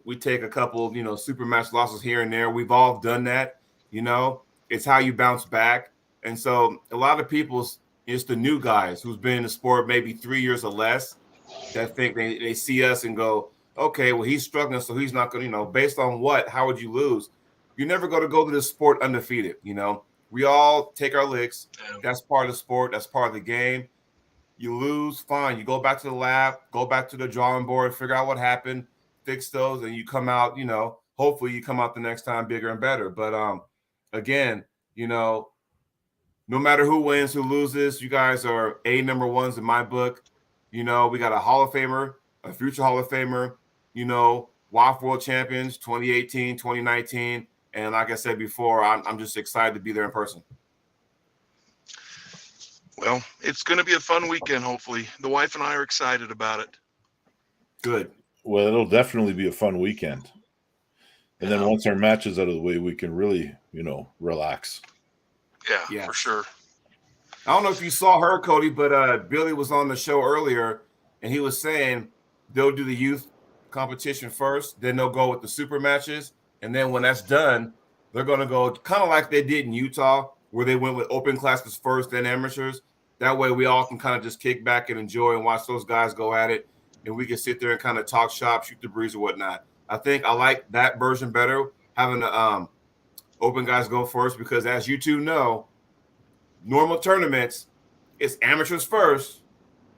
we take a couple, super match losses here and there. We've all done that. It's how you bounce back. And so a lot of people's, it's the new guys who's been in the sport maybe 3 years or less that think they see us and go, okay, well, he's struggling, so he's not going to, based on what? How would you lose? You're never going to go to this sport undefeated, We all take our licks. That's part of the sport. That's part of the game. You lose, fine. You go back to the lab, go back to the drawing board, figure out what happened, fix those, and you come out, hopefully you come out the next time bigger and better. But again, no matter who wins, who loses, you guys are number ones in my book. We got a Hall of Famer, a future Hall of Famer, WAF World Champions 2018, 2019. And like I said before, I'm just excited to be there in person. Well, it's going to be a fun weekend, hopefully. The wife and I are excited about it. Good. Well, it'll definitely be a fun weekend. And then once our match is out of the way, we can really, relax. Yeah, for sure. I don't know if you saw her, Cody, but Billy was on the show earlier, and he was saying they'll do the youth competition first, then they'll go with the super matches, and then when that's done, they're going to go kind of like they did in Utah, where they went with open classes first, then amateurs. That way we all can kind of just kick back and enjoy and watch those guys go at it, and we can sit there and kind of talk shop, shoot the breeze or whatnot. I think I like that version better, having the open guys go first, because as you two know, normal tournaments, it's amateurs first,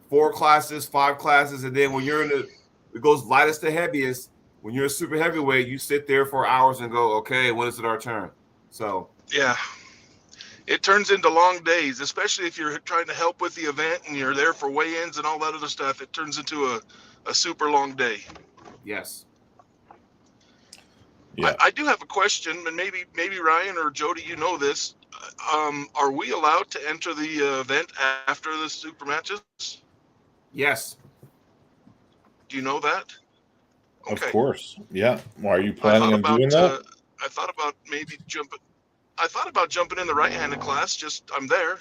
4 classes, 5 classes, and then when you're it goes lightest to heaviest. When you're a super heavyweight, you sit there for hours and go, okay, when is it our turn? So yeah, it turns into long days, especially if you're trying to help with the event and you're there for weigh-ins and all that other stuff. It turns into a super long day. yes. Yeah. I do have a question, and maybe Ryan or Jody, this. Are we allowed to enter the event after the super matches? Yes. Do you know that? Okay. Of course. Yeah. Are you planning on doing that? I thought about maybe jumping. I thought about jumping in the right-handed class. Just I'm there,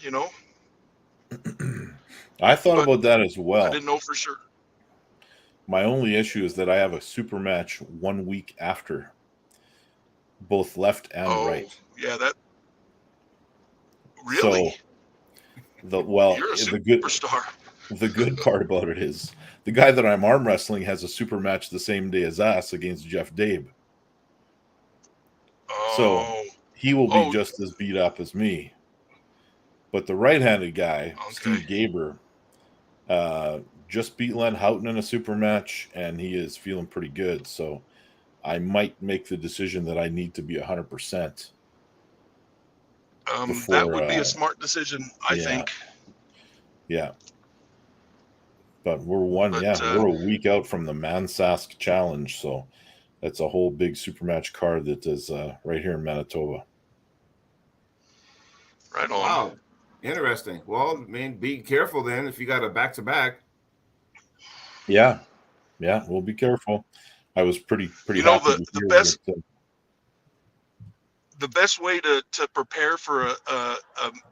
I thought But about that as I well. didn't know for sure. My only issue is that I have a super match 1 week after, both left and right. Yeah, that really. So You're a superstar. The good part about it is the guy that I'm arm wrestling has a super match the same day as us against Jeff Dabe. So he will be just as beat up as me. But the right-handed guy, Steve Gaber, just beat Len Houghton in a super match, and he is feeling pretty good. So I might make the decision that I need to be 100%. That would be a smart decision, I think. Yeah. But we're a week out from the Mansask Challenge, so that's a whole big super match card that is right here in Manitoba. Right on. Wow. Interesting. Well, be careful then if you got a back-to-back. Yeah, we'll be careful. I was pretty happy the best way to prepare for a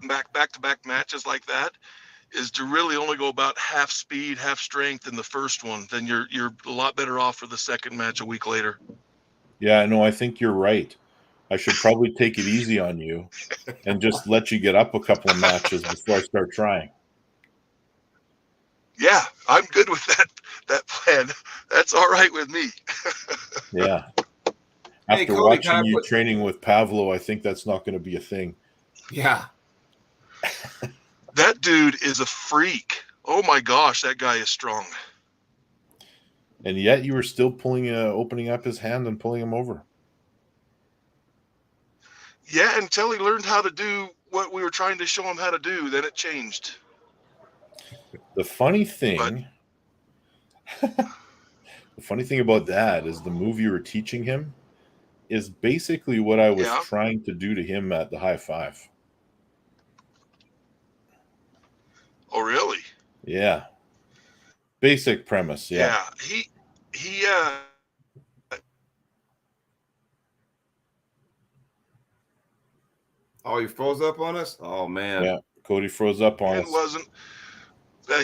back-to-back matches like that is to really only go about half speed, half strength in the first one. Then you're a lot better off for the second match a week later. Yeah, no, I think you're right. I should probably take it easy on you and just let you get up a couple of matches before I start trying. Yeah, I'm good with that plan. That's all right with me. Yeah. Hey, After Cody, watching you training with Pavlo, I think that's not going to be a thing. Yeah. That dude is a freak. Oh my gosh, that guy is strong. And yet you were still opening up his hand and pulling him over. Yeah, until he learned how to do what we were trying to show him how to do, then it changed. The funny thing about that is the move you were teaching him is basically what I was trying to do to him at the high five. Oh, really? Yeah. Basic premise. Yeah. He Oh, you froze up on us? Oh, man. Yeah. Cody froze up on us. It wasn't.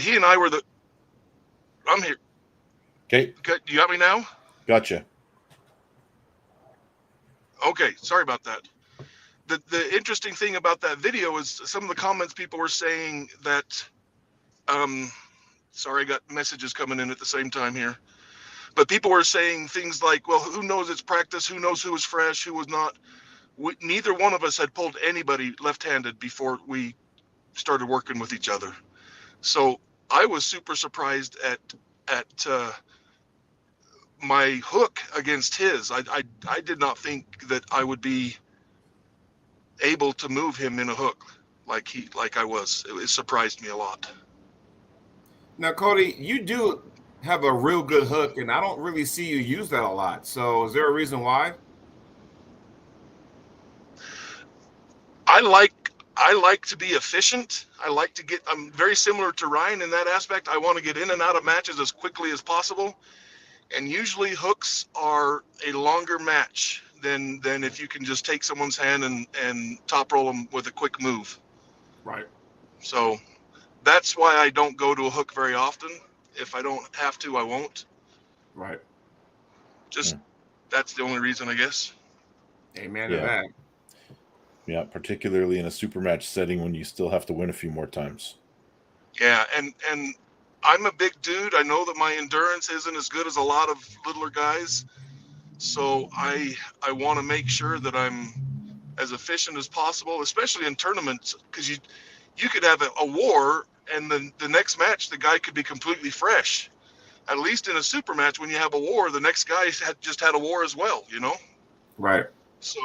He and I were I'm here. Okay. You got me now? Gotcha. Okay. Sorry about that. the interesting thing about that video is some of the comments people were saying that, sorry, I got messages coming in at the same time here, but people were saying things like, well, who knows it's practice, who knows who was fresh, who was not. Neither one of us had pulled anybody left-handed before we started working with each other. So I was super surprised at my hook against his. I did not think that I would be able to move him in a hook like I was. It surprised me a lot. Now, Cody, you do have a real good hook, and I don't really see you use that a lot. So is there a reason why? I like to be efficient. I'm very similar to Ryan in that aspect. I want to get in and out of matches as quickly as possible. And usually hooks are a longer match than if you can just take someone's hand and top roll them with a quick move. Right. So that's why I don't go to a hook very often. If I don't have to, I won't. Right. That's the only reason, I guess. Amen to that. Yeah, particularly in a super match setting when you still have to win a few more times. Yeah, and I'm a big dude. I know that my endurance isn't as good as a lot of littler guys. So I want to make sure that I'm as efficient as possible, especially in tournaments, because you could have a war, and then the next match the guy could be completely fresh. At least in a super match, when you have a war, the next guy just had a war as well, you know? Right. So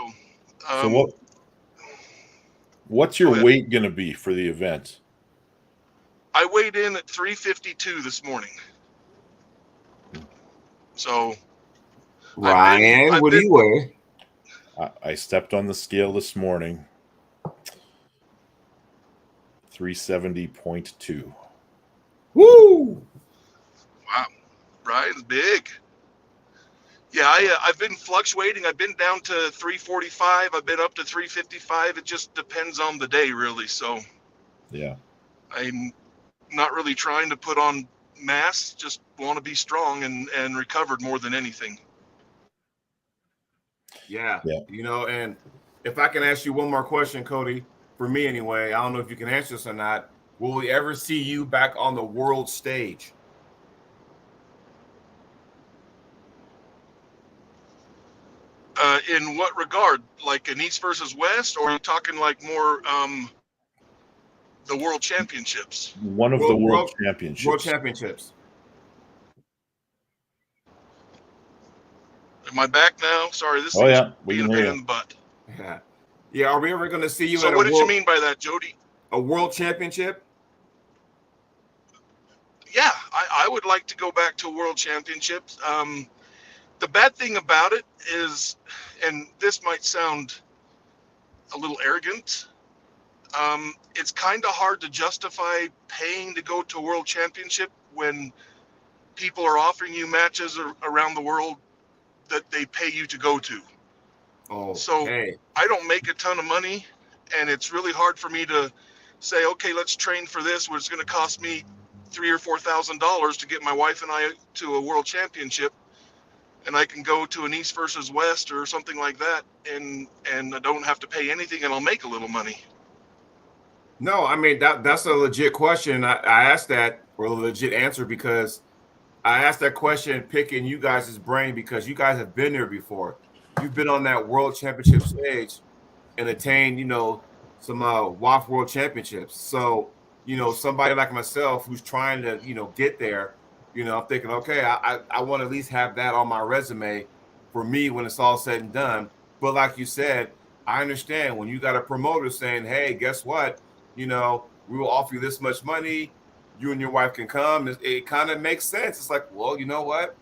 what's your weight going to be for the event? I weighed in at 352 this morning. So Ryan, what do you weigh? I stepped on the scale this morning. 370.2. Woo! Wow, Ryan's big. Yeah, I've been fluctuating. I've been down to 345. I've been up to 355. It just depends on the day, really. So yeah, I'm not really trying to put on mass. Just want to be strong and recovered more than anything. Yeah. And if I can ask you one more question, Cody, for me anyway, I don't know if you can answer this or not. Will we ever see you back on the world stage? In what regard? Like an East versus West, or are you talking like more the World Championships? One of the World Championships. World Championships. Am I back now? Sorry, this thing's being a pain in the butt. Yeah. Yeah, are we ever going to see you So what did you mean by that, Jody? A World Championship? Yeah, I would like to go back to World Championships. The bad thing about it is, and this might sound a little arrogant, it's kind of hard to justify paying to go to a World Championship when people are offering you matches around the world that they pay you to go to. Oh, so hey. I don't make a ton of money, and it's really hard for me to say, okay, let's train for this, where it's going to cost me $3,000 or $4,000 to get my wife and I to a World Championship. And I can go to an East versus West or something like that, and I don't have to pay anything, and I'll make a little money. No, I mean that's a legit question. I asked that for a legit answer because I asked that question picking you guys' brain because you guys have been there before. You've been on that World Championship stage and attained, some WAF World Championships. So, somebody like myself who's trying to, get there. I'm thinking, okay, I want to at least have that on my resume for me when it's all said and done. But like you said, I understand when you got a promoter saying, hey, guess what? We will offer you this much money. You and your wife can come. It kind of makes sense. It's like, well, you know what?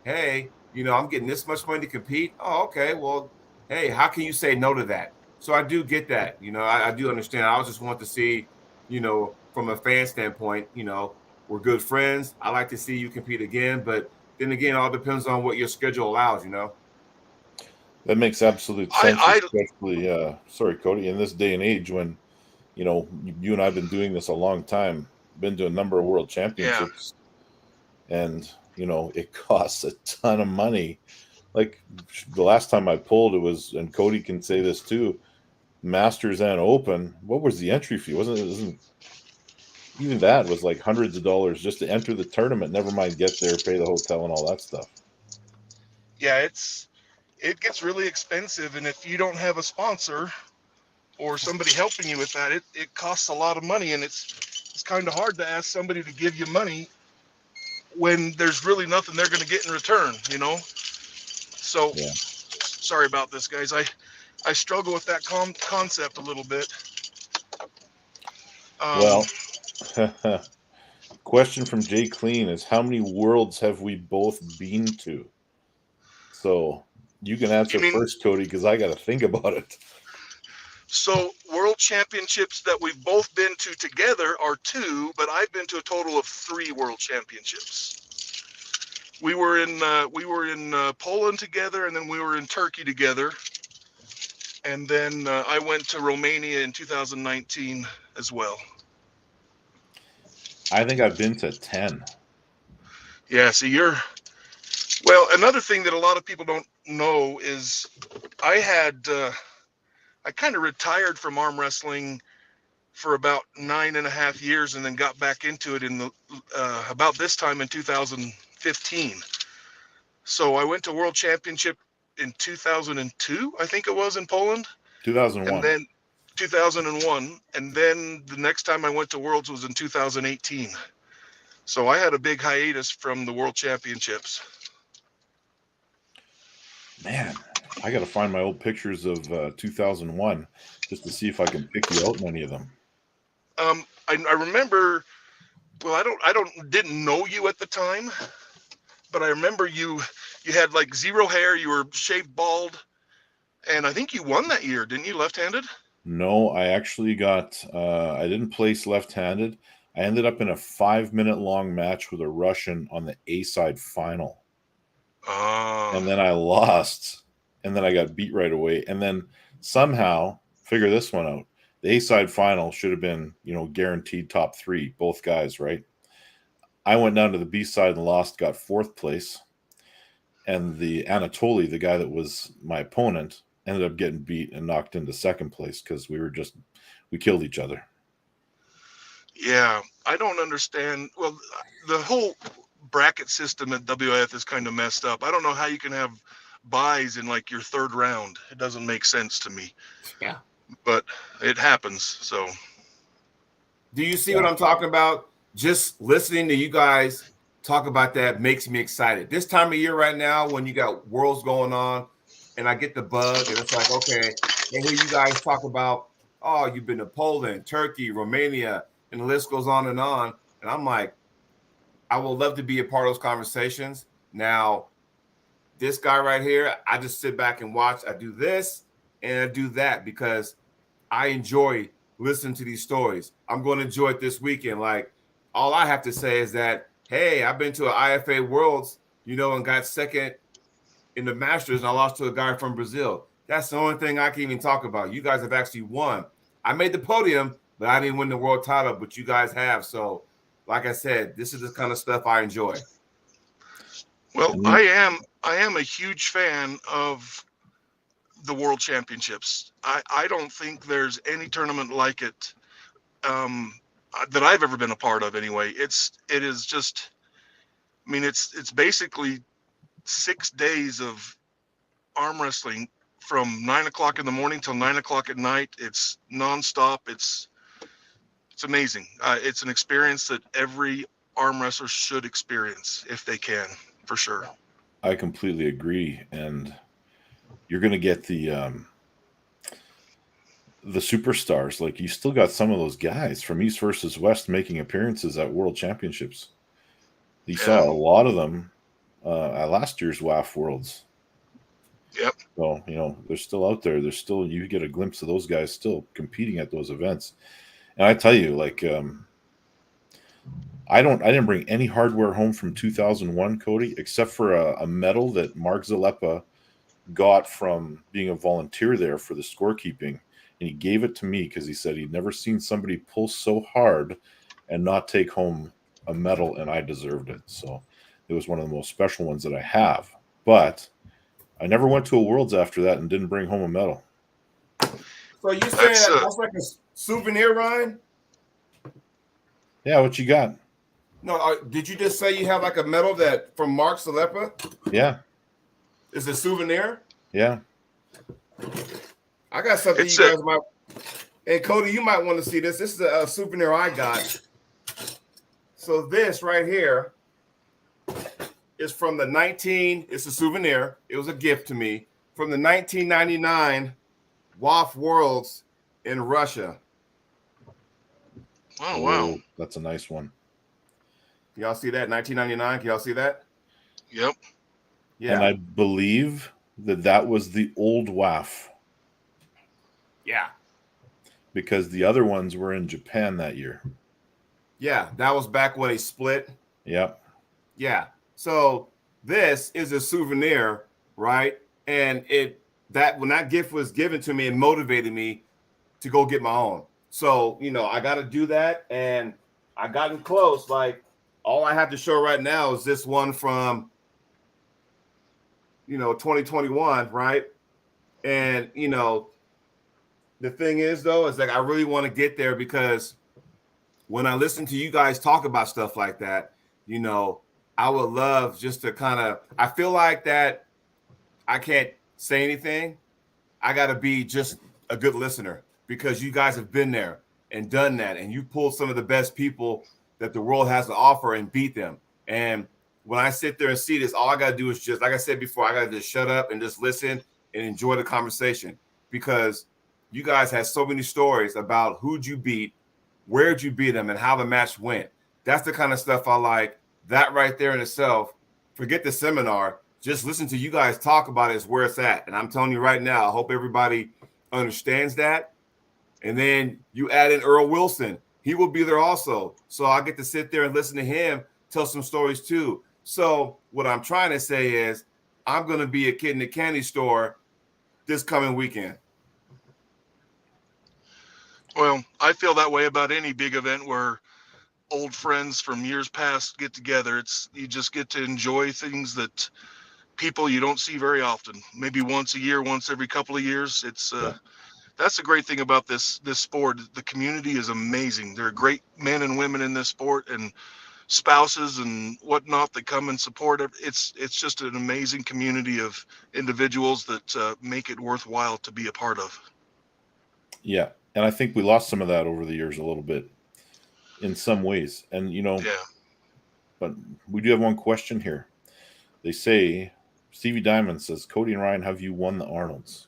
Hey, I'm getting this much money to compete. Oh, okay. Well, hey, how can you say no to that? So I do get that. I do understand. I just want to see, from a fan standpoint, we're good friends. I like to see you compete again, but then again, it all depends on what your schedule allows, That makes absolute sense, especially, sorry, Cody, in this day and age when, you and I have been doing this a long time, been to a number of World Championships, and, it costs a ton of money. Like the last time I pulled, it was, and Cody can say this too, Masters and Open, what was the entry fee? Wasn't even that was like hundreds of dollars just to enter the tournament, never mind get there, pay the hotel and all that stuff. Yeah, it gets really expensive, and if you don't have a sponsor or somebody helping you with that, it costs a lot of money, and it's kind of hard to ask somebody to give you money when there's really nothing they're going to get in return, you know? So, Yeah. Sorry about this, guys. I struggle with that concept a little bit. Well, question from Jay Clean is, how many worlds have we both been to? So you can answer first, Cody, because I got to think about it. So world championships that we've both been to together are 2, but I've been to a total of 3 world championships. We were in Poland together, and then we were in Turkey together, and then I went to Romania in 2019 as well. I think I've been to 10. Yeah, see, well, another thing that a lot of people don't know is I kind of retired from arm wrestling for about 9.5 years, and then got back into it in about this time in 2015. So I went to World Championship in 2002, I think it was, in Poland. 2001. And then 2001, and then the next time I went to Worlds was in 2018. So I had a big hiatus from the World Championships. Man, I got to find my old pictures of 2001 just to see if I can pick you out in any of them. I remember. Well, I didn't know you at the time, but I remember you had like 0 hair. You were shaved bald, and I think you won that year, didn't you? Left-handed? No, I actually got. I didn't place left-handed. I ended up in a 5-minute long match with a Russian on the A-side final. And then I lost, and then I got beat right away. And then somehow, figure this one out. The A-side final should have been, guaranteed top 3, both guys, right? I went down to the B-side and lost, got 4th place. And the Anatoly, the guy that was my opponent, ended up getting beat and knocked into 2nd place because we killed each other. Yeah, I don't understand. Well, the whole bracket system at WIF is kind of messed up. I don't know how you can have buys in like your 3rd round. It doesn't make sense to me. Yeah. But it happens. So do you see what I'm talking about? Just listening to you guys talk about that makes me excited. This time of year right now, when you got Worlds going on, and I get the bug, and it's like, okay, and hear you guys talk about, oh, you've been to Poland, Turkey, Romania, and the list goes on. And I'm like, I would love to be a part of those conversations. Now, this guy right here, I just sit back and watch. I do this and I do that because I enjoy listening to these stories. I'm going to enjoy it this weekend. Like, all I have to say is that, hey, I've been to an IFA Worlds, and got 2nd in the Masters, and I lost to a guy from Brazil. That's the only thing I can even talk about. You guys have actually won. I made the podium, but I didn't win the world title, but you guys have. So, like I said, this is the kind of stuff I enjoy. Well, I am a huge fan of the World Championships. I don't think there's any tournament like it that I've ever been a part of. Anyway, it is just. I mean, it's basically 6 days of arm wrestling from 9 o'clock in the morning till 9 o'clock at night. It's nonstop. It's amazing. It's an experience that every arm wrestler should experience if they can, for sure. I completely agree, and you're going to get the superstars. Like, you still got some of those guys from East versus West making appearances at World Championships. You saw a lot of them at last year's WAF Worlds. Yep. So, they're still out there. You get a glimpse of those guys still competing at those events. And I tell you, like, I didn't bring any hardware home from 2001, Cody, except for a medal that Mark Zalepa got from being a volunteer there for the scorekeeping. And he gave it to me because he said he'd never seen somebody pull so hard and not take home a medal, and I deserved it. So it was one of the most special ones that I have. But I never went to a Worlds after that and didn't bring home a medal. So you saying That's, that's like a souvenir, Ryan? Yeah, what you got? No, did you just say you have like a medal that from Mark Salepa? Yeah, Is a souvenir? yeah. I got something It's you guys might. Hey, Cody, you might want to see this. This is a souvenir I got. So this right here is from the it's a souvenir. It was a gift to me from the 1999 WAF Worlds in Russia. Oh, wow. That's a nice one. Can y'all see that? 1999. Can y'all see that? Yep. Yeah. And I believe that was the old WAF Yeah. because the other ones were in Japan that year. Yeah. That was back when they split. Yep. Yeah. So this is a souvenir, right? And when that gift was given to me, it motivated me to go get my own. So, I got to do that. And I gotten close. Like, all I have to show right now is this one from, 2021, right? And, the thing is, though, is like I really want to get there because when I listen to you guys talk about stuff like that, I would love just to I feel like that I can't say anything. I got to be just a good listener because you guys have been there and done that. And you pulled some of the best people that the world has to offer and beat them. And when I sit there and see this, all I got to do is just, like I said before, I got to just shut up and just listen and enjoy the conversation because you guys had so many stories about who'd you beat, where'd you beat them, and how the match went. That's the kind of stuff I like. That right there in itself, forget the seminar, just listen to you guys talk about it is where it's at. And I'm telling you right now, I hope everybody understands that. And then you add in Earl Wilson. He will be there also. So I get to sit there and listen to him tell some stories too. So what I'm trying to say is I'm going to be a kid in the candy store this coming weekend. Well, I feel that way about any big event where old friends from years past get together. You just get to enjoy things that people you don't see very often. Maybe once a year, once every couple of years. That's the great thing about this sport. The community is amazing. There are great men and women in this sport and spouses and whatnot that come and support it. It's just an amazing community of individuals that make it worthwhile to be a part of. Yeah. And I think we lost some of that over the years a little bit in some ways. And, but we do have one question here. They say, Stevie Diamond says, Cody and Ryan, have you won the Arnolds?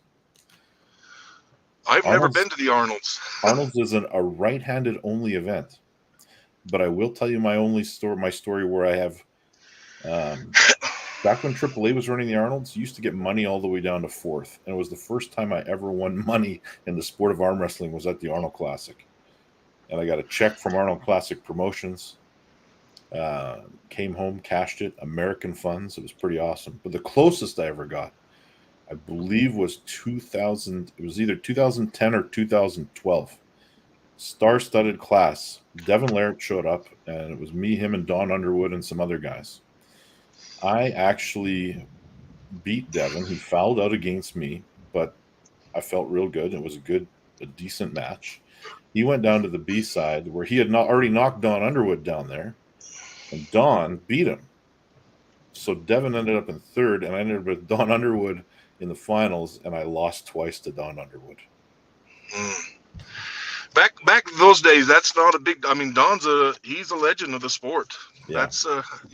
I've never been to the Arnolds. Arnolds is a right-handed only event. But I will tell you my story where I have, back when AAA was running the Arnolds, you used to get money all the way down to fourth. And it was the first time I ever won money in the sport of arm wrestling was at the Arnold Classic. And I got a check from Arnold Classic Promotions. Came home, cashed it, American funds. It was pretty awesome. But the closest I ever got, I believe, was 2000. It was either 2010 or 2012. Star-studded class. Devin Larrett showed up, and it was me, him, and Don Underwood and some other guys. I actually beat Devin. He fouled out against me, but I felt real good. It was a decent match. He went down to the B side where he had already knocked Don Underwood down there, and Don beat him. So Devin ended up in third, and I ended up with Don Underwood in the finals, and I lost twice to Don Underwood. Back those days, that's not a big. I mean, he's a legend of the sport. Yeah.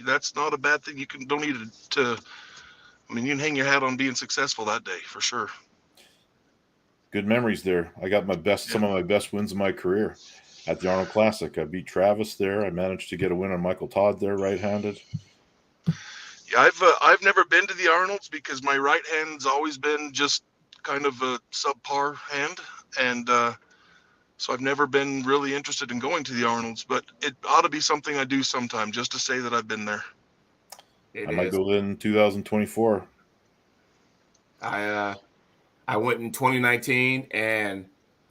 That's not a bad thing. You don't need to. I mean, you can hang your hat on being successful that day for sure. Good memories there. I got some of my best wins of my career at the Arnold Classic. I beat Travis there. I managed to get a win on Michael Todd there, right-handed. Yeah, I've never been to the Arnolds because my right hand's always been just kind of a subpar hand, and so I've never been really interested in going to the Arnolds. But it ought to be something I do sometime, just to say that I've been there. I might go in 2024. I went in 2019 and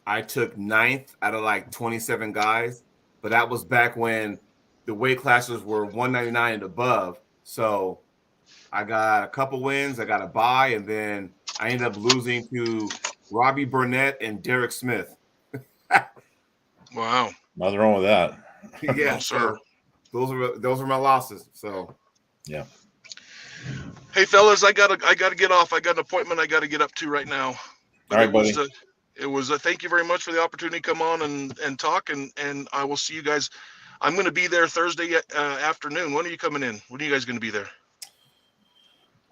I took 9th out of like 27 guys, but that was back when the weight classes were 199 and above. So I got a couple wins, I got a bye, and then I ended up losing to Robbie Burnett, and Derek Smith. Wow. Nothing wrong with that. Yeah, No, sir. So those are my losses. So Yeah. Hey, fellas, I gotta get off. I got an appointment I gotta get up to right now. But All right, buddy. It was thank you very much for the opportunity to come on and talk, and I will see you guys. I'm going to be there Thursday afternoon. When are you coming in? When are you guys going to be there?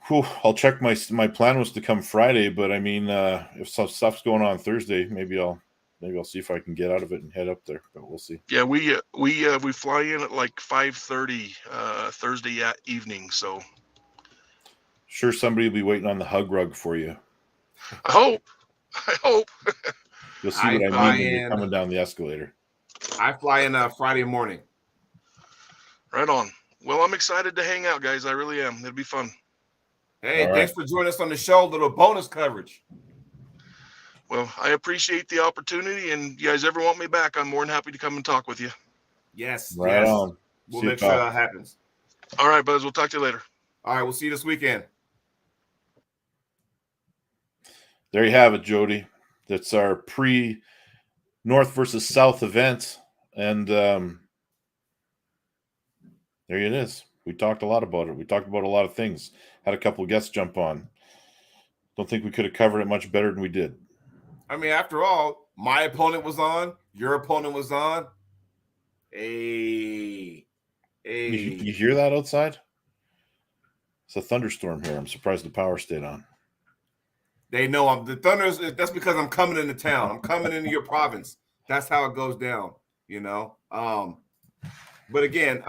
Whew, I'll check my plan was to come Friday, but I mean, if some stuff's going on Thursday, maybe I'll see if I can get out of it and head up there. But we'll see. Yeah, we fly in at like 5:30 Thursday evening. So Sure, somebody will be waiting on the hug rug for you. I hope. You'll see what I mean when you're coming down the escalator. I fly in Friday morning. Right on. Well, I'm excited to hang out, guys. I really am. It'll be fun. Hey, thanks for joining us on the show. Little bonus coverage. Well, I appreciate the opportunity, and you guys ever want me back, I'm more than happy to come and talk with you. Yes. Right on. We'll make sure that happens. All right, brothers. We'll talk to you later. All right. We'll see you this weekend. There you have it, Jody. That's our pre-North versus South event. And there it is. We talked a lot about it. We talked about a lot of things. Had a couple of guests jump on. Don't think we could have covered it much better than we did. I mean, after all, my opponent was on. Your opponent was on. Hey. You hear that outside? It's a thunderstorm here. I'm surprised the power stayed on. They know the Thunders. That's because I'm coming into town. I'm coming into your province. That's how it goes down, you know. But again,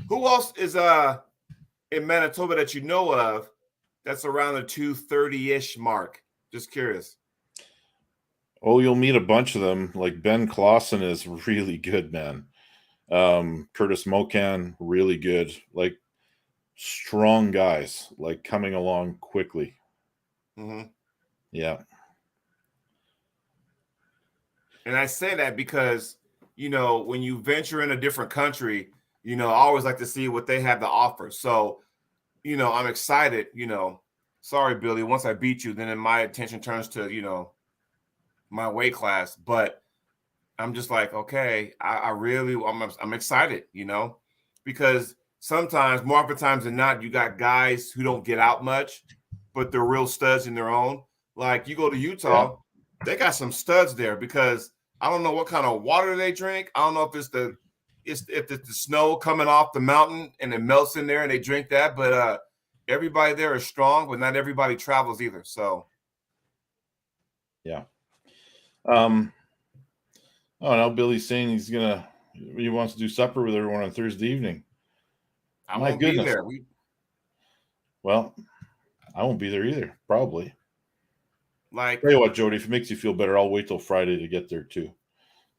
who else is in Manitoba that you know of that's around the 230-ish mark? Just curious. Oh, you'll meet a bunch of them. Like Ben Clausen is really good, man. Curtis Mocan, really good. Like strong guys, like coming along quickly. Mm-hmm. Yeah. And I say that because, you know, when you venture in a different country, you know, I always like to see what they have to offer. So, you know, I'm excited, you know. Sorry, Billy, once I beat you, then my attention turns to, you know, my weight class. But I'm just like, okay, I'm excited, you know, because sometimes, more often times than not, you got guys who don't get out much, but they're real studs in their own. Like you go to Utah, they got some studs there because I don't know what kind of water they drink. I don't know if it's the snow coming off the mountain and it melts in there and they drink that. But everybody there is strong, but not everybody travels either. So, yeah. Oh, now Billy's saying he wants to do supper with everyone on Thursday evening. I won't be there. Well, I won't be there either, probably. Like, tell you what, Jody, if it makes you feel better, I'll wait till Friday to get there too.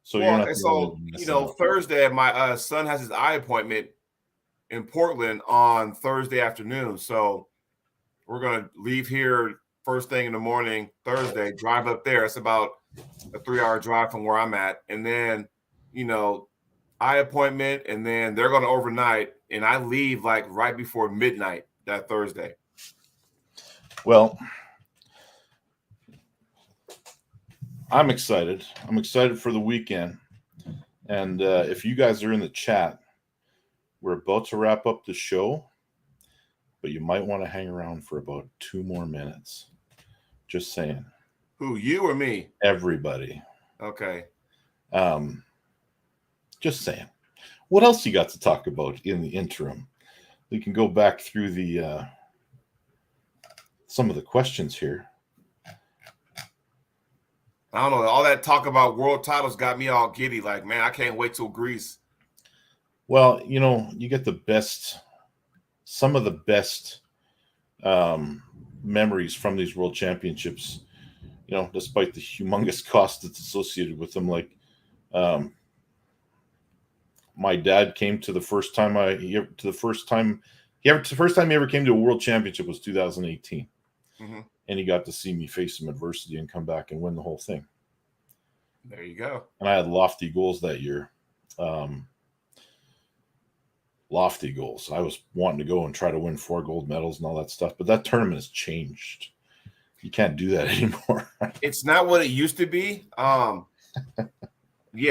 So you're not. So you know, Thursday, my son has his eye appointment in Portland on Thursday afternoon. So we're gonna leave here first thing in the morning Thursday, drive up there. It's about a 3-hour drive from where I'm at, and then you know, eye appointment, and then they're gonna overnight, and I leave like right before midnight that Thursday. Well, I'm excited. I'm excited for the weekend. And if you guys are in the chat, we're about to wrap up the show, but you might want to hang around for about 2 more minutes. Just saying. Who, you or me? Everybody. Okay. Just saying. What else you got to talk about in the interim? We can go back through the some of the questions here. I don't know. All that talk about world titles got me all giddy. Like, man, I can't wait till Greece. Well, you know, you get some of the best memories from these world championships, you know, despite the humongous cost that's associated with them. Like, my dad came to the first time he ever came to a world championship was 2018. Mm-hmm. And he got to see me face some adversity and come back and win the whole thing. There you go. And I had lofty goals that year. Lofty goals. I was wanting to go and try to win 4 gold medals and all that stuff. But that tournament has changed. You can't do that anymore. It's not what it used to be. Yeah,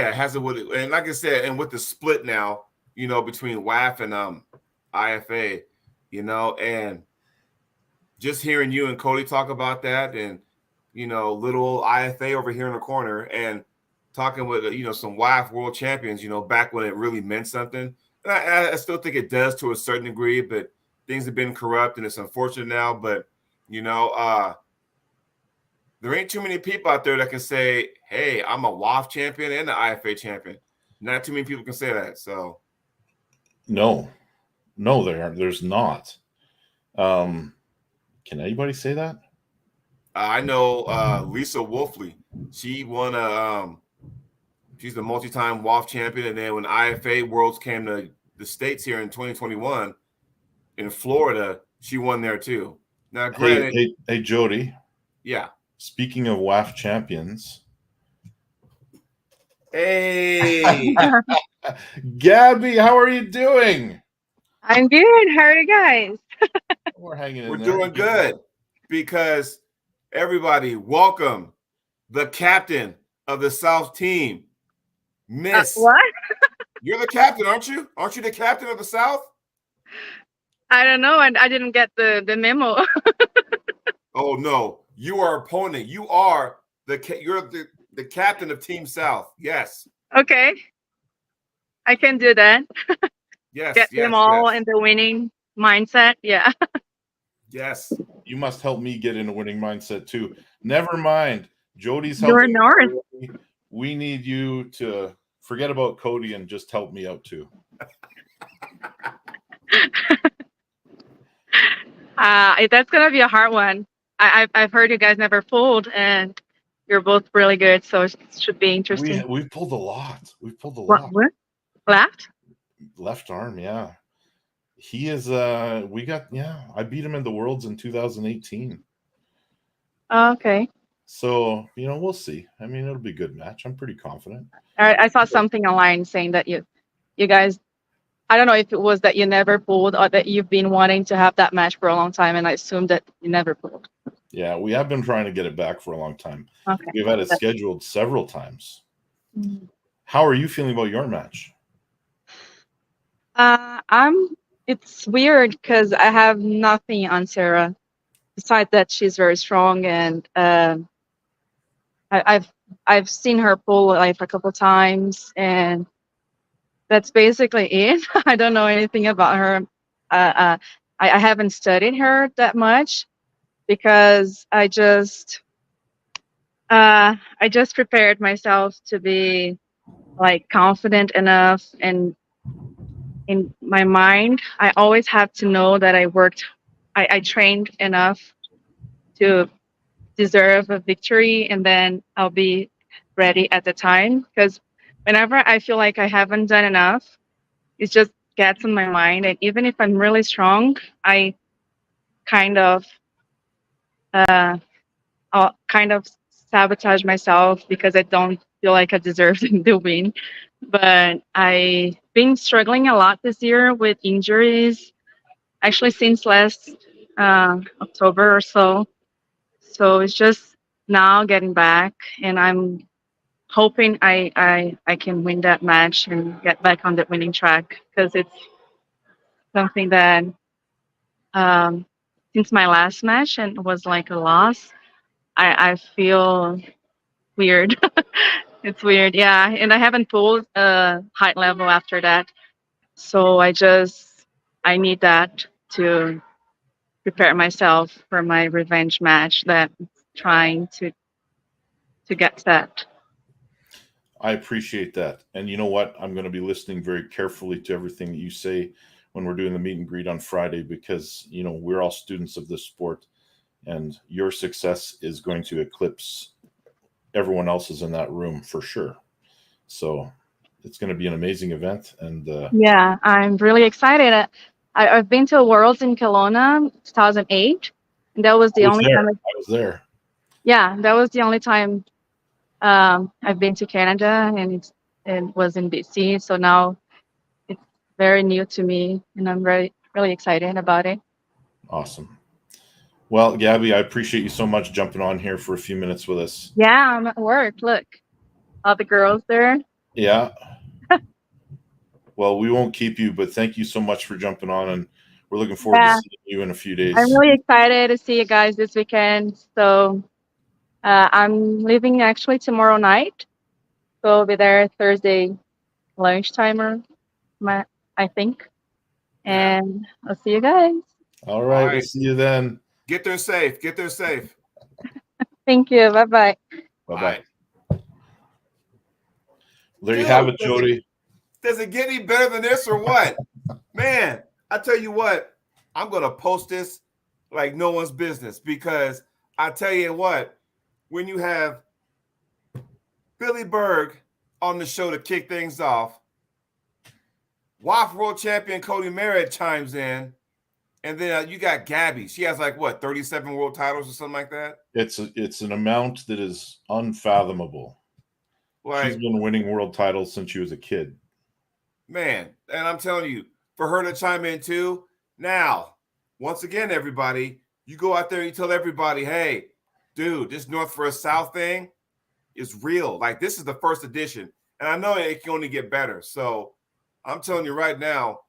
it hasn't what it, and like I said, and with the split now, between WAF and IFA, and just hearing you and Cody talk about that, and little old IFA over here in the corner, and talking with some WAF world champions, back when it really meant something. And I still think it does to a certain degree, but things have been corrupt, and it's unfortunate now. But there ain't too many people out there that can say, hey, I'm a WAF champion and an IFA champion. Not too many people can say that. So No, there's not. Can anybody say that? I know Lisa Wolfley. She won she's the multi-time WAF champion. And then when IFA Worlds came to the States here in 2021 in Florida, she won there too. Now, granted, hey, Jody. Yeah. Speaking of WAF champions. Hey. Gabby, how are you doing? I'm good. How are you guys? We're hanging in We're there. doing good because everybody, welcome the captain of the South team, Miss. What? You're the captain, aren't you? Aren't you the captain of the South? I don't know. I didn't get the memo. Oh no, you are opponent. You are you're the captain of Team South. Yes. Okay. I can do that. Yes. Get them all in the winning mindset. Yeah. Yes. You must help me get in a winning mindset too. Never mind. Jody's You're helping. north. We need you to forget about Cody and just help me out too. That's gonna be a hard one. I've heard you guys never pulled, and you're both really good, so it should be interesting. We've pulled a lot. We've pulled a lot. What? Left? Left arm, yeah. He is. I beat him in the Worlds in 2018. Oh, okay. So we'll see. I mean, it'll be a good match. I'm pretty confident. I saw something online saying that you guys. I don't know if it was that you never pulled or that you've been wanting to have that match for a long time, and I assumed that you never pulled. Yeah, we have been trying to get it back for a long time. Okay. We've had it scheduled several times. Mm-hmm. How are you feeling about your match? It's weird because I have nothing on Sarah besides that she's very strong, and I've seen her pull like a couple times, and that's basically it. I don't know anything about her. I haven't studied her that much because I just prepared myself to be like confident enough, and in my mind, I always have to know that I trained enough to deserve a victory, and then I'll be ready at the time. Because whenever I feel like I haven't done enough, it just gets in my mind. And even if I'm really strong, I I'll kind of sabotage myself because I don't feel like I deserve the win. But I've been struggling a lot this year with injuries, actually since last October or so. So it's just now getting back, and I'm hoping I can win that match and get back on the winning track, because it's something that since my last match and it was like a loss, I feel weird. It's weird, yeah. And I haven't pulled a high level after that. So I need that to prepare myself for my revenge match that I'm trying to get set. I appreciate that. And you know what? I'm going to be listening very carefully to everything that you say when we're doing the meet and greet on Friday, because, we're all students of this sport, and your success is going to eclipse everyone else's in that room for sure. So it's going to be an amazing event. And yeah, I'm really excited. I've been to Worlds in Kelowna 2008, and that was the only time I was there. Yeah, that was the only time I've been to Canada, and it was in BC. So now it's very new to me, and I'm really, really excited about it. Awesome. Well, Gabby, I appreciate you so much jumping on here for a few minutes with us. Yeah, I'm at work. Look, all the girls there. Yeah. Well, we won't keep you, but thank you so much for jumping on, and we're looking forward to Yeah, seeing you in a few I'm days. really excited to see you guys this weekend. So I'm leaving actually tomorrow night. So I'll be there Thursday lunchtime or I think. Yeah. And I'll see you guys. All All right, right. we'll see you then. Get there safe. Get there safe. Thank you. Bye bye. Bye All bye. right. There you Dude, have it, Jody. Does it get any better than this or what? Man, I tell you what, I'm going to post this like no one's business, because I tell you what, when you have Billy Berg on the show to kick things off, WAF World Champion Cody Merritt chimes in, and then you got Gabby. She has like, what, 37 world titles or something like that? It's an amount that is unfathomable. Like, She's been winning world titles since she was a kid. man, and I'm telling you, for her to chime in too. Now, once again, everybody, you go out there and you tell everybody, hey, dude, this North versus South thing is real. Like, this is the first edition, and I know it can only get better. So I'm telling you right now,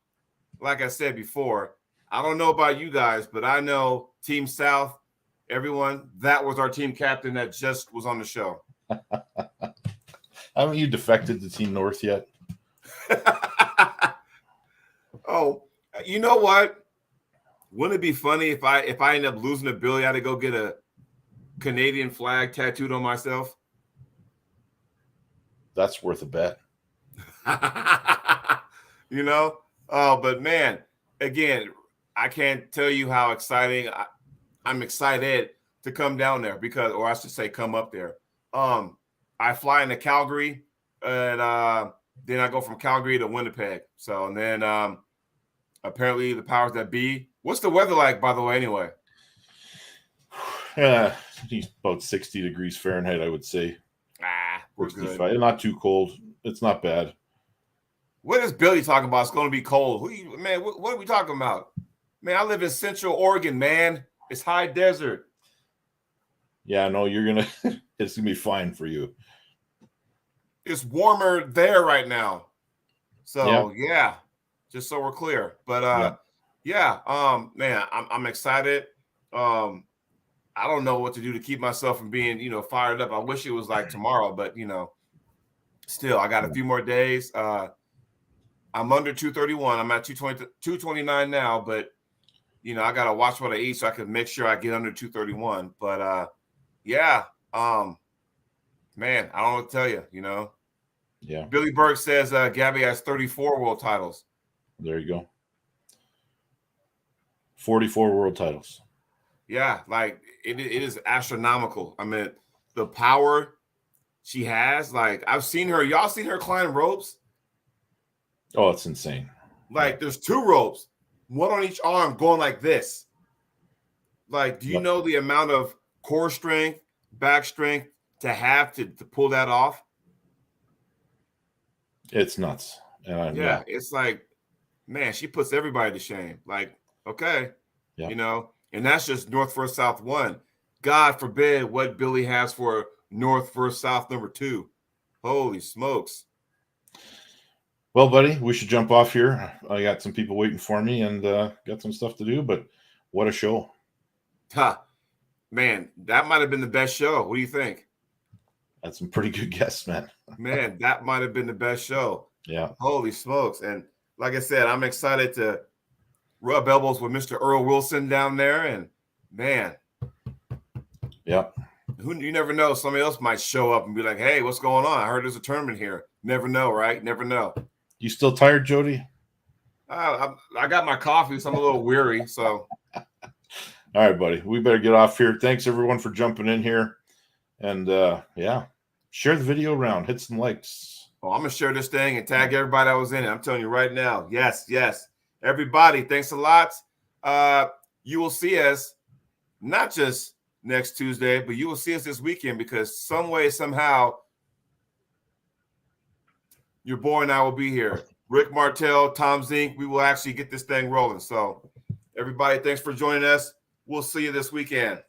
like I said before, I don't know about you guys, but I know Team South, everyone, that was our team captain that just was on the show. Haven't you defected to Team North yet? Oh, you know what? Wouldn't it be funny if I end up losing to Billy, I had to go get a Canadian flag tattooed on myself? That's worth a bet. You know? Oh, but man, again, I can't tell you how exciting I'm excited to come down there, because, or I should say, come up there. I fly into Calgary, and then I go from Calgary to Winnipeg. So, and then apparently the powers that be. What's the weather like, by the way, anyway? Yeah, he's about 60 degrees Fahrenheit, I would say. We're 65. good. Not too cold. It's not bad. What is Billy talking about? It's going to be cold. Man, what are we talking about? Man, I live in Central Oregon, man. It's high desert. Yeah, no, you're gonna. It's gonna be fine for you. It's warmer there right now. So yeah, just so we're clear. But man, I'm excited. I don't know what to do to keep myself from being, fired up. I wish it was like tomorrow, but still I got a few more days. I'm under 231. I'm at 229 now, but I gotta watch what I eat so I can make sure I get under 231. But man, I don't know what to tell you, Yeah. Billy Berg says Gabby has 34 world titles. There you go. 44 world titles. Yeah, like it is astronomical. I mean, the power she has, like I've seen her, y'all seen her climb ropes? Oh, it's insane. Like there's 2 ropes, one on each arm going like this. Like, do you know the amount of core strength, back strength to have to pull that off? It's nuts. Yeah, it's like, man, she puts everybody to shame. Like, okay, and that's just North versus South 1. God forbid what Billy has for North versus South number 2. Holy smokes. Well, buddy, we should jump off here. I got some people waiting for me and got some stuff to do, but what a show. Man, that might have been the best show. What do you think? That's some pretty good guests, man. Man, that might have been the best show. Yeah. Holy smokes. And like I said, I'm excited to rub elbows with Mr. Earl Wilson down there. And man. Yeah. You never know. Somebody else might show up and be like, hey, what's going on? I heard there's a tournament here. Never know, right? Never know. You still tired, Jody? I got my coffee, so I'm a little weary. So. All right, buddy. We better get off here. Thanks, everyone, for jumping in here. And, share the video around. Hit some likes. Oh, I'm going to share this thing and tag everybody that was in it. I'm telling you right now. Yes. Everybody, thanks a lot. You will see us not just next Tuesday, but you will see us this weekend, because some way, somehow, your boy and I will be here. Rick Martell, Tom Zink, we will actually get this thing rolling. So, everybody, thanks for joining us. We'll see you this weekend.